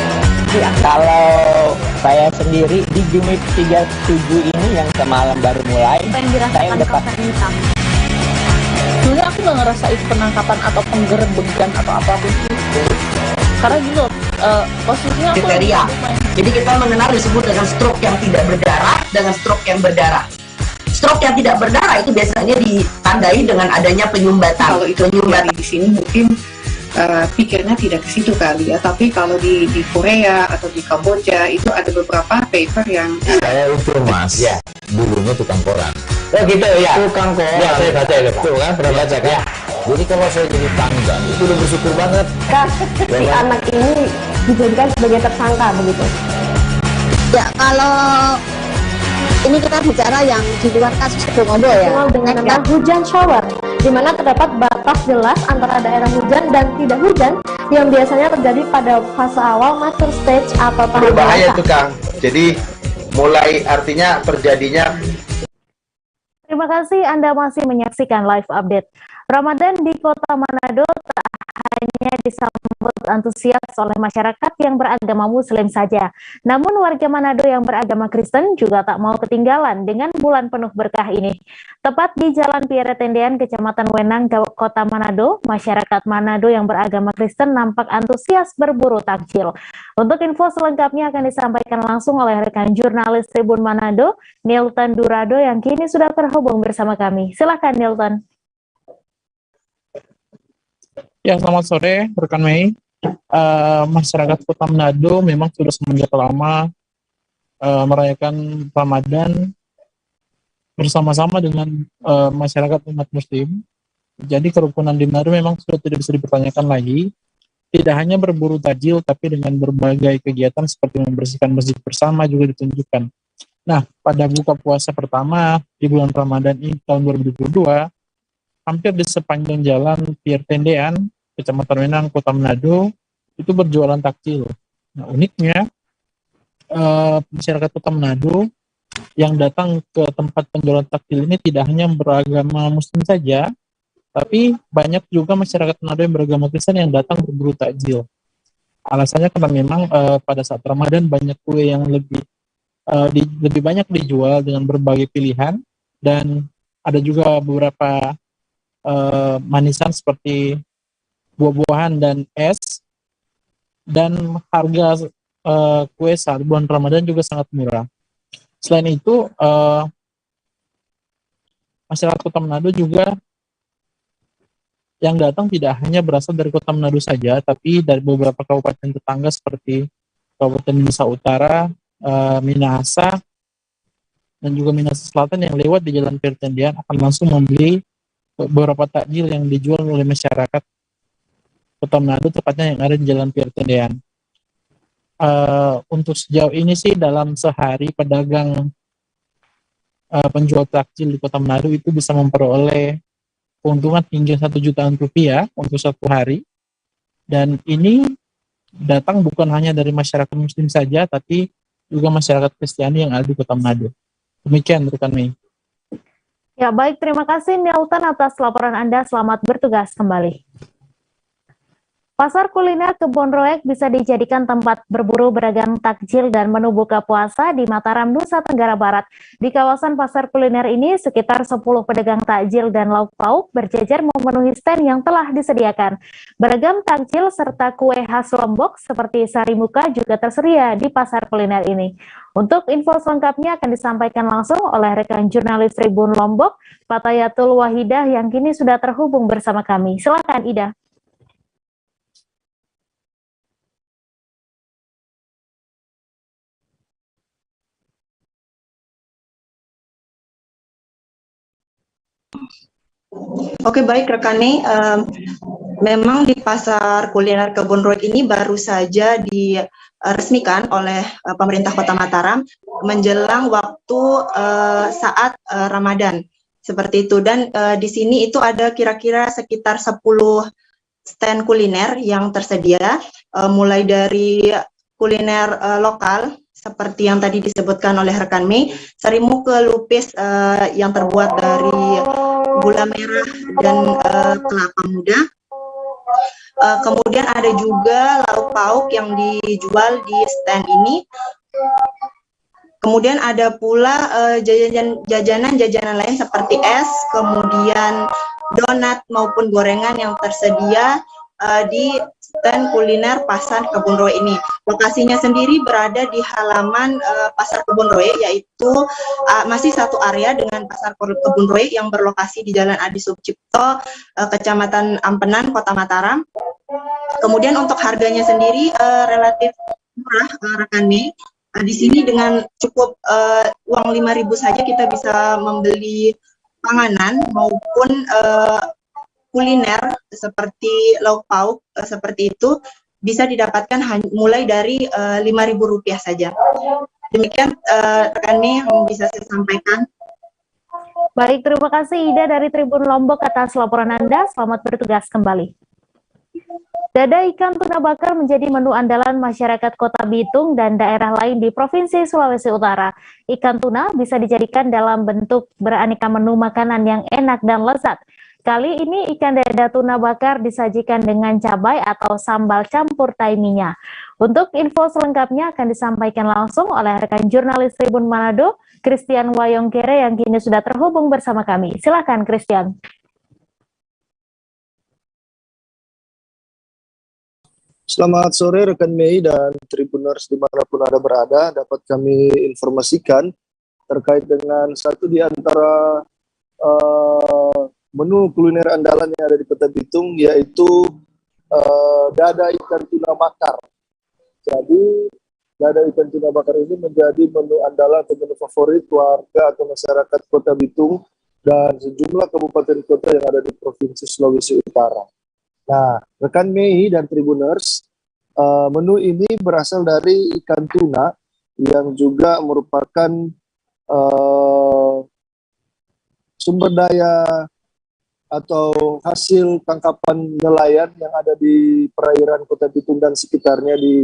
Kalau saya sendiri di Jumip 37 ini yang semalam baru mulai, Apa yang saya dirasakan udah Kapten Hitam? Sebenarnya aku nggak ngerasa itu penangkapan atau penggerbegan atau apapun itu, karena gitu posisinya aku Kriteria. Jadi kita mengenal disebut dengan stroke yang tidak berdarah dengan stroke yang berdarah. Stroke yang tidak berdarah itu biasanya ditandai dengan adanya penyumbatan. kalau itu di sini mungkin pikirnya tidak ke situ kali ya, tapi kalau di Korea atau di Kamboja itu ada beberapa paper yang Saya ukur mas, ya dulunya tukang koran. Oh gitu ya. Tukang koran. Ya saya baca itu pak. Tuh kan pernah baca kan? Ya. Jadi kalau saya jadi tangga itu udah bersyukur banget. Si anak ini dijadikan sebagai tersangka begitu. Ya kalau ini kita bicara yang di luar kasus Sebongombo ya, dengan nama hujan shower, di mana terdapat batas jelas antara daerah hujan dan tidak hujan yang biasanya terjadi pada fase awal mature stage atau tahap Berbahaya dewasa. itu Kang. Jadi mulai artinya terjadinya. Terima kasih Anda masih menyaksikan live update. Ramadan di Kota Manado tak hanya disambut antusias oleh masyarakat yang beragama Muslim saja, namun warga Manado yang beragama Kristen juga tak mau ketinggalan dengan bulan penuh berkah ini. Tepat di Jalan Pierre Tendean, Kecamatan Wenang, Kota Manado, masyarakat Manado yang beragama Kristen nampak antusias berburu takjil. Untuk info selengkapnya akan disampaikan langsung oleh rekan jurnalis Tribun Manado, Nilton Durado, yang kini sudah terhubung bersama kami. Silakan Nilton. Ya, selamat sore rekan Mei. Masyarakat Kota Manado memang sudah semenjak lama merayakan Ramadan bersama-sama dengan masyarakat umat Muslim. Jadi kerukunan di Manado memang sudah tidak bisa dipertanyakan lagi. Tidak hanya berburu takjil, tapi dengan berbagai kegiatan seperti membersihkan masjid bersama juga ditunjukkan. Nah, pada buka puasa pertama di bulan Ramadan ini tahun 2022, hampir di sepanjang jalan Pierre Tendean, Kecamatan Wenang, Kota Manado, itu berjualan takjil. Nah, uniknya, masyarakat Kota Manado yang datang ke tempat penjualan takjil ini tidak hanya beragama Muslim saja, tapi banyak juga masyarakat Manado yang beragama Kristen yang datang berburu takjil. Alasannya karena memang pada saat Ramadan banyak kue yang lebih banyak dijual dengan berbagai pilihan, dan ada juga beberapa manisan seperti buah-buahan dan es, dan harga kue saat bulan Ramadan juga sangat murah. Selain itu, masyarakat Kota Manado juga yang datang tidak hanya berasal dari Kota Manado saja, tapi dari beberapa kabupaten tetangga seperti Kabupaten Minahasa Utara, Minahasa, dan juga Minahasa Selatan yang lewat di Jalan Pierre Tendean akan langsung membeli beberapa takjil yang dijual oleh masyarakat Kota Manado, tepatnya yang ada di Jalan Pierre Tendean. Untuk sejauh ini sih dalam sehari pedagang penjual takjil di Kota Manado itu bisa memperoleh keuntungan hingga Rp1 jutaan untuk satu hari. Dan ini datang bukan hanya dari masyarakat Muslim saja, tapi juga masyarakat Kristiani yang ada di Kota Manado. Demikian rekan Mei. Ya, baik, terima kasih Nilton atas laporan Anda. Selamat bertugas kembali. Pasar kuliner Kebon Roek bisa dijadikan tempat berburu beragam takjil dan menu buka puasa di Mataram, Nusa Tenggara Barat. Di kawasan pasar kuliner ini, sekitar 10 pedagang takjil dan lauk pauk berjejer memenuhi stand yang telah disediakan. Beragam takjil serta kue khas Lombok seperti sari muka juga tersedia di pasar kuliner ini. Untuk info selengkapnya akan disampaikan langsung oleh rekan jurnalis Tribun Lombok, Patayatul Wahidah, yang kini sudah terhubung bersama kami. Silakan Ida. Oke, baik rekan-rekan, memang di pasar kuliner Kebon Roek ini baru saja diresmikan oleh pemerintah Kota Mataram menjelang waktu saat Ramadan seperti itu. Dan di sini itu ada kira-kira sekitar 10 stand kuliner yang tersedia, mulai dari kuliner lokal seperti yang tadi disebutkan oleh rekan Mei, sari muka lupis yang terbuat dari gula merah dan kelapa muda. Kemudian ada juga lauk pauk yang dijual di stand ini. Kemudian ada pula jajanan-jajanan lain seperti es, kemudian donat maupun gorengan yang tersedia di stand kuliner Pasar Kebon Roek ini. Lokasinya sendiri berada di halaman Pasar Kebon Roek, yaitu masih satu area dengan Pasar Kebon Roek yang berlokasi di Jalan Adi Sucipto, Kecamatan Ampenan, Kota Mataram. Kemudian untuk harganya sendiri relatif murah, rekan Mei. Di sini dengan cukup uang 5.000 saja kita bisa membeli panganan maupun kuliner seperti lauk pauk seperti itu bisa didapatkan mulai dari Rp5.000 saja. Demikian rekan yang bisa saya sampaikan. Baik, terima kasih Ida dari Tribun Lombok atas laporan Anda. Selamat bertugas kembali. Dada ikan tuna bakar menjadi menu andalan masyarakat Kota Bitung dan daerah lain di Provinsi Sulawesi Utara. Ikan tuna bisa dijadikan dalam bentuk beraneka menu makanan yang enak dan lezat. Kali ini ikan dada tuna bakar disajikan dengan cabai atau sambal campur taiminya. Untuk info selengkapnya akan disampaikan langsung oleh rekan jurnalis Tribun Manado, Christian Wayongkere yang kini sudah terhubung bersama kami. Silakan Christian. Selamat sore rekan Mei dan Tribuners dimanapun Anda berada, dapat kami informasikan terkait dengan satu di antara menu kuliner andalan yang ada di Kota Bitung, yaitu dada ikan tuna bakar. Jadi dada ikan tuna bakar ini menjadi menu andalan atau menu favorit warga atau masyarakat Kota Bitung dan sejumlah kabupaten kota yang ada di Provinsi Sulawesi Utara. Nah, rekan Mei dan Tribuners, menu ini berasal dari ikan tuna yang juga merupakan sumber daya atau hasil tangkapan nelayan yang ada di perairan Kota Bitung dan sekitarnya di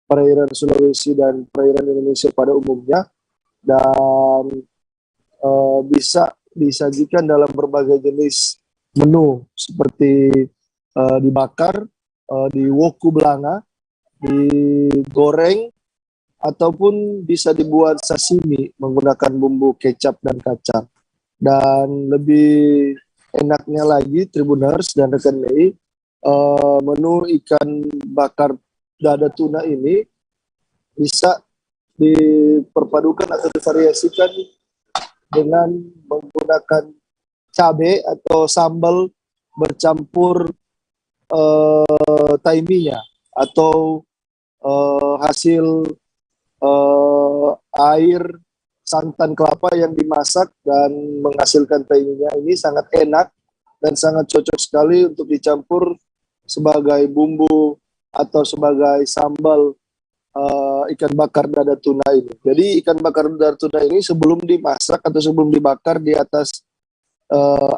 perairan Sulawesi dan perairan Indonesia pada umumnya, dan bisa disajikan dalam berbagai jenis menu seperti dibakar, diwoku belanga, digoreng, ataupun bisa dibuat sashimi menggunakan bumbu kecap dan kacang. Dan lebih enaknya lagi Tribuners dan rekan Mei, menu ikan bakar dada tuna ini bisa diperpadukan atau divariasikan dengan menggunakan cabai atau sambal bercampur taiminya atau hasil air santan kelapa yang dimasak dan menghasilkan taiminya. Ini sangat enak dan sangat cocok sekali untuk dicampur sebagai bumbu atau sebagai sambal ikan bakar dada tuna ini. Jadi ikan bakar dada tuna ini sebelum dimasak atau sebelum dibakar di atas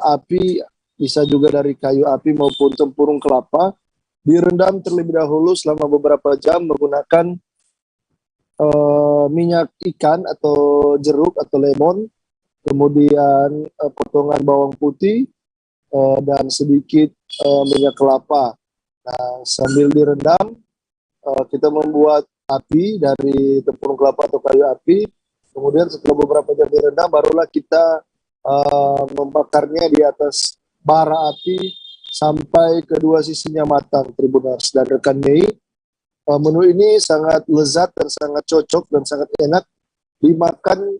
api, bisa juga dari kayu api maupun tempurung kelapa, direndam terlebih dahulu selama beberapa jam menggunakan minyak ikan atau jeruk atau lemon, kemudian potongan bawang putih dan sedikit minyak kelapa. Nah, sambil direndam, kita membuat api dari tempurung kelapa atau kayu api. Kemudian setelah beberapa jam direndam, barulah kita membakarnya di atas bara api sampai kedua sisinya matang, Tribuners dan rekan Mei. Menu ini sangat lezat dan sangat cocok dan sangat enak dimakan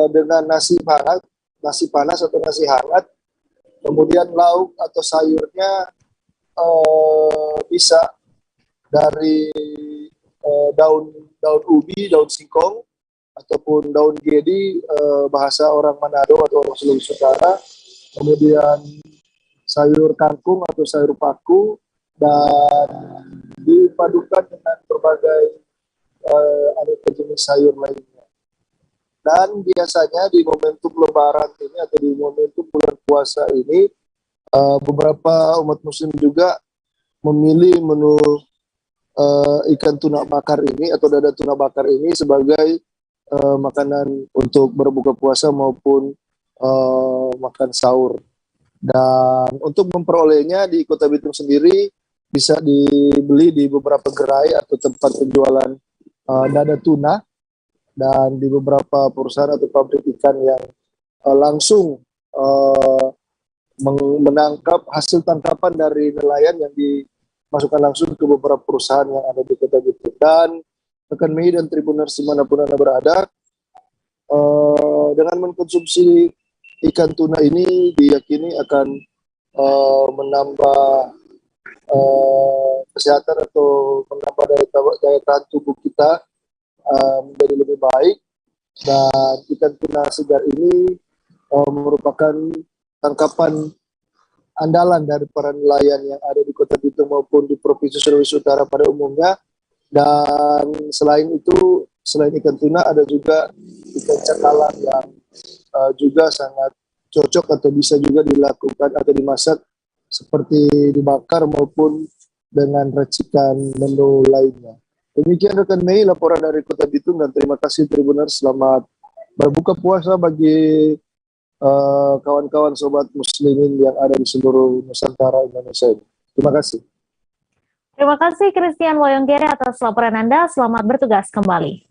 dengan nasi panas atau nasi hangat. Kemudian lauk atau sayurnya bisa dari daun ubi, daun singkong, ataupun daun gedi, bahasa orang Manado atau orang Sulawesi Utara. Kemudian sayur kangkung atau sayur paku, dan dipadukan dengan berbagai aneka jenis sayur lainnya. Dan biasanya di momentum Lebaran ini atau di momentum bulan puasa ini, beberapa umat Muslim juga memilih menu ikan tuna bakar ini atau dada tuna bakar ini sebagai makanan untuk berbuka puasa maupun makan sahur. Dan untuk memperolehnya di Kota Bitung sendiri bisa dibeli di beberapa gerai atau tempat penjualan dada tuna, dan di beberapa perusahaan atau pabrik ikan yang langsung menangkap hasil tangkapan dari nelayan yang dimasukkan langsung ke beberapa perusahaan yang ada di Kota Bitung. Dan rekan Mei dan Tribuners dimanapun Anda berada, dengan mengkonsumsi ikan tuna ini diyakini akan menambah kesehatan atau menambah daya tahan tubuh kita menjadi lebih baik. Dan ikan tuna segar ini merupakan tangkapan andalan dari para nelayan yang ada di Kota Bitung maupun di Provinsi Sulawesi Utara pada umumnya. Dan selain itu, selain ikan tuna, ada juga ikan cakalang yang juga sangat cocok atau bisa juga dilakukan atau dimasak seperti dibakar maupun dengan racikan menu lainnya. Demikian rekan Mei, laporan dari Kota Bitung, dan terima kasih Tribuners. Selamat berbuka puasa bagi kawan-kawan sobat muslimin yang ada di seluruh Nusantara Indonesia ini. Terima kasih. Terima kasih Christian Woyonggere atas laporan Anda. Selamat bertugas kembali.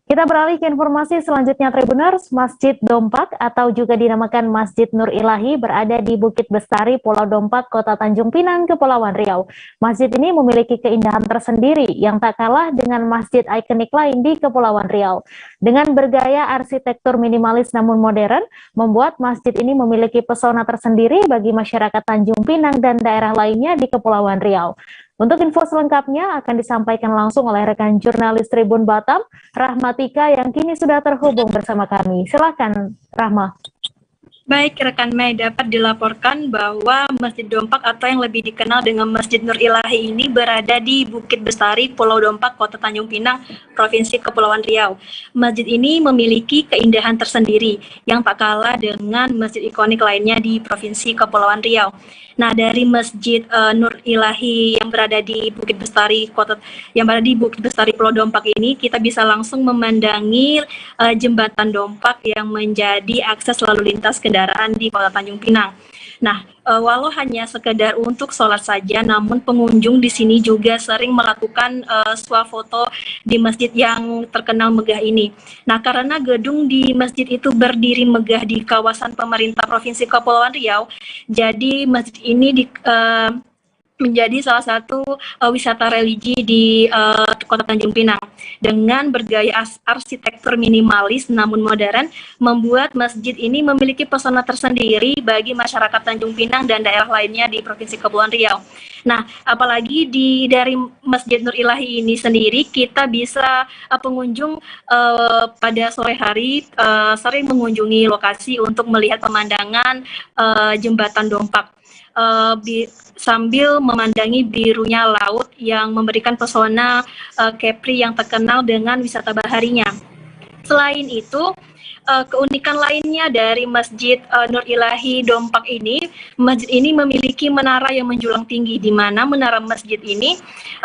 Kita beralih ke informasi selanjutnya, Tribuners. Masjid Dompak atau juga dinamakan Masjid Nur Ilahi berada di Bukit Bestari, Pulau Dompak, Kota Tanjung Pinang, Kepulauan Riau. Masjid ini memiliki keindahan tersendiri yang tak kalah dengan masjid ikonik lain di Kepulauan Riau. Dengan bergaya arsitektur minimalis namun modern, membuat masjid ini memiliki pesona tersendiri bagi masyarakat Tanjung Pinang dan daerah lainnya di Kepulauan Riau. Untuk info selengkapnya akan disampaikan langsung oleh rekan jurnalis Tribun Batam, Rahmatika, yang kini sudah terhubung bersama kami. Silakan, Rahma. Baik, rekan Mei, dapat dilaporkan bahwa Masjid Dompak atau yang lebih dikenal dengan Masjid Nur Ilahi ini berada di Bukit Bestari, Pulau Dompak, Kota Tanjung Pinang, Provinsi Kepulauan Riau. Masjid ini memiliki keindahan tersendiri yang tak kalah dengan masjid ikonik lainnya di Provinsi Kepulauan Riau. Nah, dari Masjid Nur Ilahi yang berada di Bukit Bestari, Pulau Dompak ini, kita bisa langsung memandangi jembatan Dompak yang menjadi akses lalu lintas kendaraan di Kota Tanjung Pinang. Nah, walau hanya sekedar untuk sholat saja, namun pengunjung di sini juga sering melakukan swafoto di masjid yang terkenal megah ini. Nah, karena gedung di masjid itu berdiri megah di kawasan pemerintah Provinsi Kepulauan Riau, jadi masjid ini menjadi salah satu wisata religi di Kota Tanjung Pinang. Dengan bergaya arsitektur minimalis namun modern, membuat masjid ini memiliki pesona tersendiri bagi masyarakat Tanjung Pinang dan daerah lainnya di Provinsi Kepulauan Riau. Nah, apalagi dari Masjid Nur Ilahi ini sendiri, kita bisa pengunjung pada sore hari sering mengunjungi lokasi untuk melihat pemandangan jembatan Dompak. Sambil memandangi birunya laut yang memberikan pesona Kepri yang terkenal dengan wisata baharinya. Selain itu, keunikan lainnya dari Masjid Nur Ilahi Dompak ini, masjid ini memiliki menara yang menjulang tinggi, di mana menara masjid ini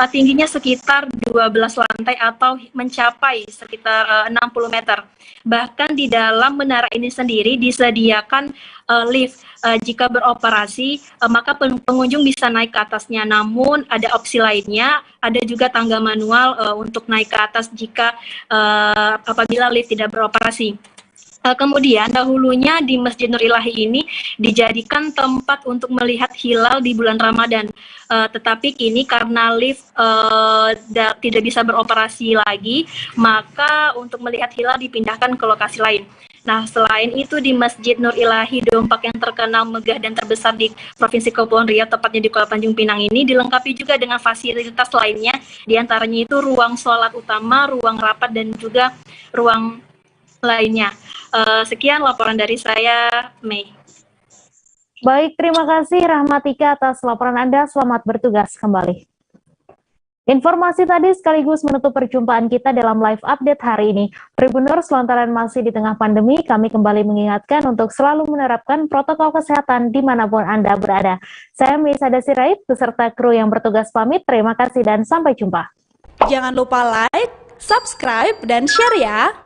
tingginya sekitar 12 lantai atau mencapai sekitar 60 meter. Bahkan di dalam menara ini sendiri disediakan lift. Jika beroperasi, maka pengunjung bisa naik ke atasnya. Namun ada opsi lainnya, ada juga tangga manual untuk naik ke atas jika apabila lift tidak beroperasi. Kemudian dahulunya di Masjid Nur Ilahi ini dijadikan tempat untuk melihat hilal di bulan Ramadan. Tetapi kini karena lift tidak bisa beroperasi lagi, maka untuk melihat hilal dipindahkan ke lokasi lain. Nah, selain itu di Masjid Nur Ilahi Dompak yang terkenal megah dan terbesar di Provinsi Kepulauan Riau, tepatnya di Kota Tanjung Pinang ini, dilengkapi juga dengan fasilitas lainnya, diantaranya itu ruang sholat utama, ruang rapat, dan juga ruang lainnya. Sekian laporan dari saya, Mei. Baik, terima kasih Rahmatika atas laporan Anda. Selamat bertugas kembali. Informasi tadi sekaligus menutup perjumpaan kita dalam live update hari ini. Tribuners, lantaran masih di tengah pandemi, kami kembali mengingatkan untuk selalu menerapkan protokol kesehatan dimanapun Anda berada. Saya Misada Sirait, beserta kru yang bertugas pamit. Terima kasih dan sampai jumpa. Jangan lupa like, subscribe, dan share ya!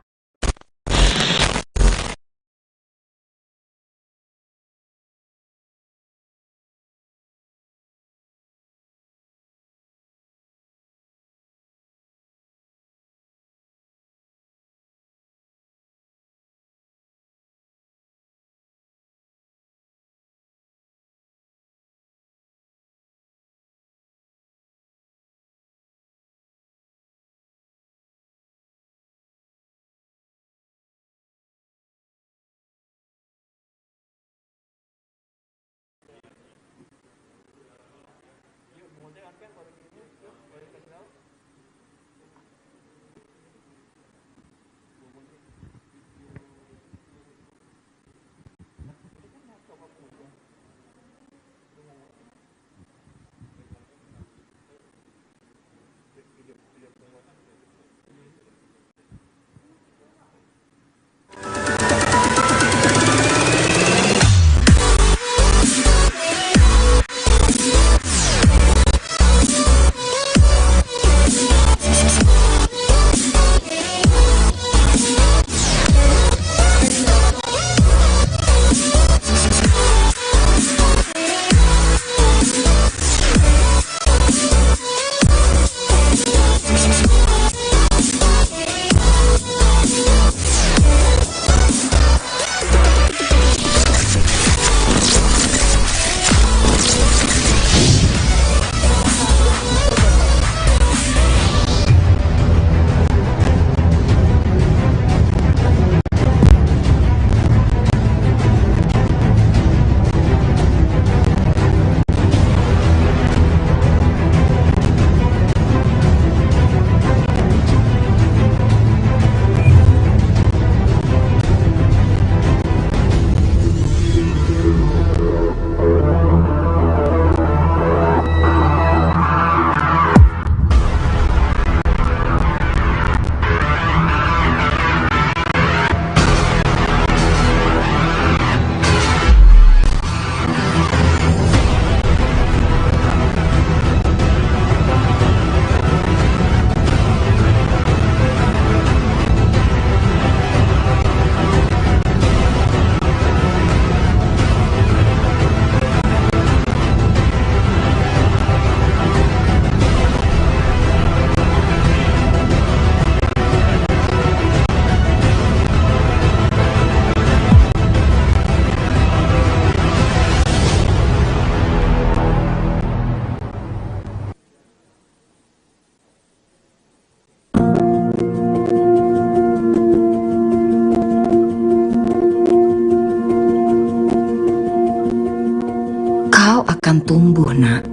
akan tumbuh, nak,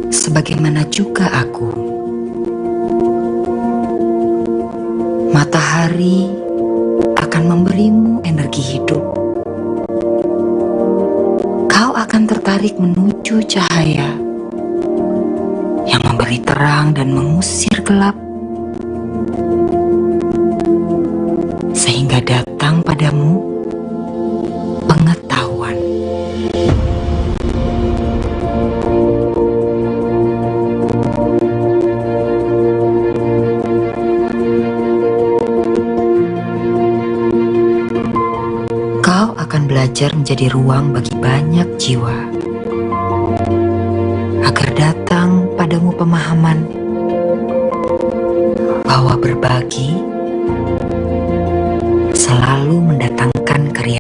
sebagaimana juga aku. Matahari akan memberimu energi hidup. Kau akan tertarik menuju cahaya yang memberi terang dan mengusir gelap, sehingga datang padamu pengetahuan. Kau akan belajar menjadi ruang bagi banyak jiwa, agar datang padamu pemahaman bahwa berbagi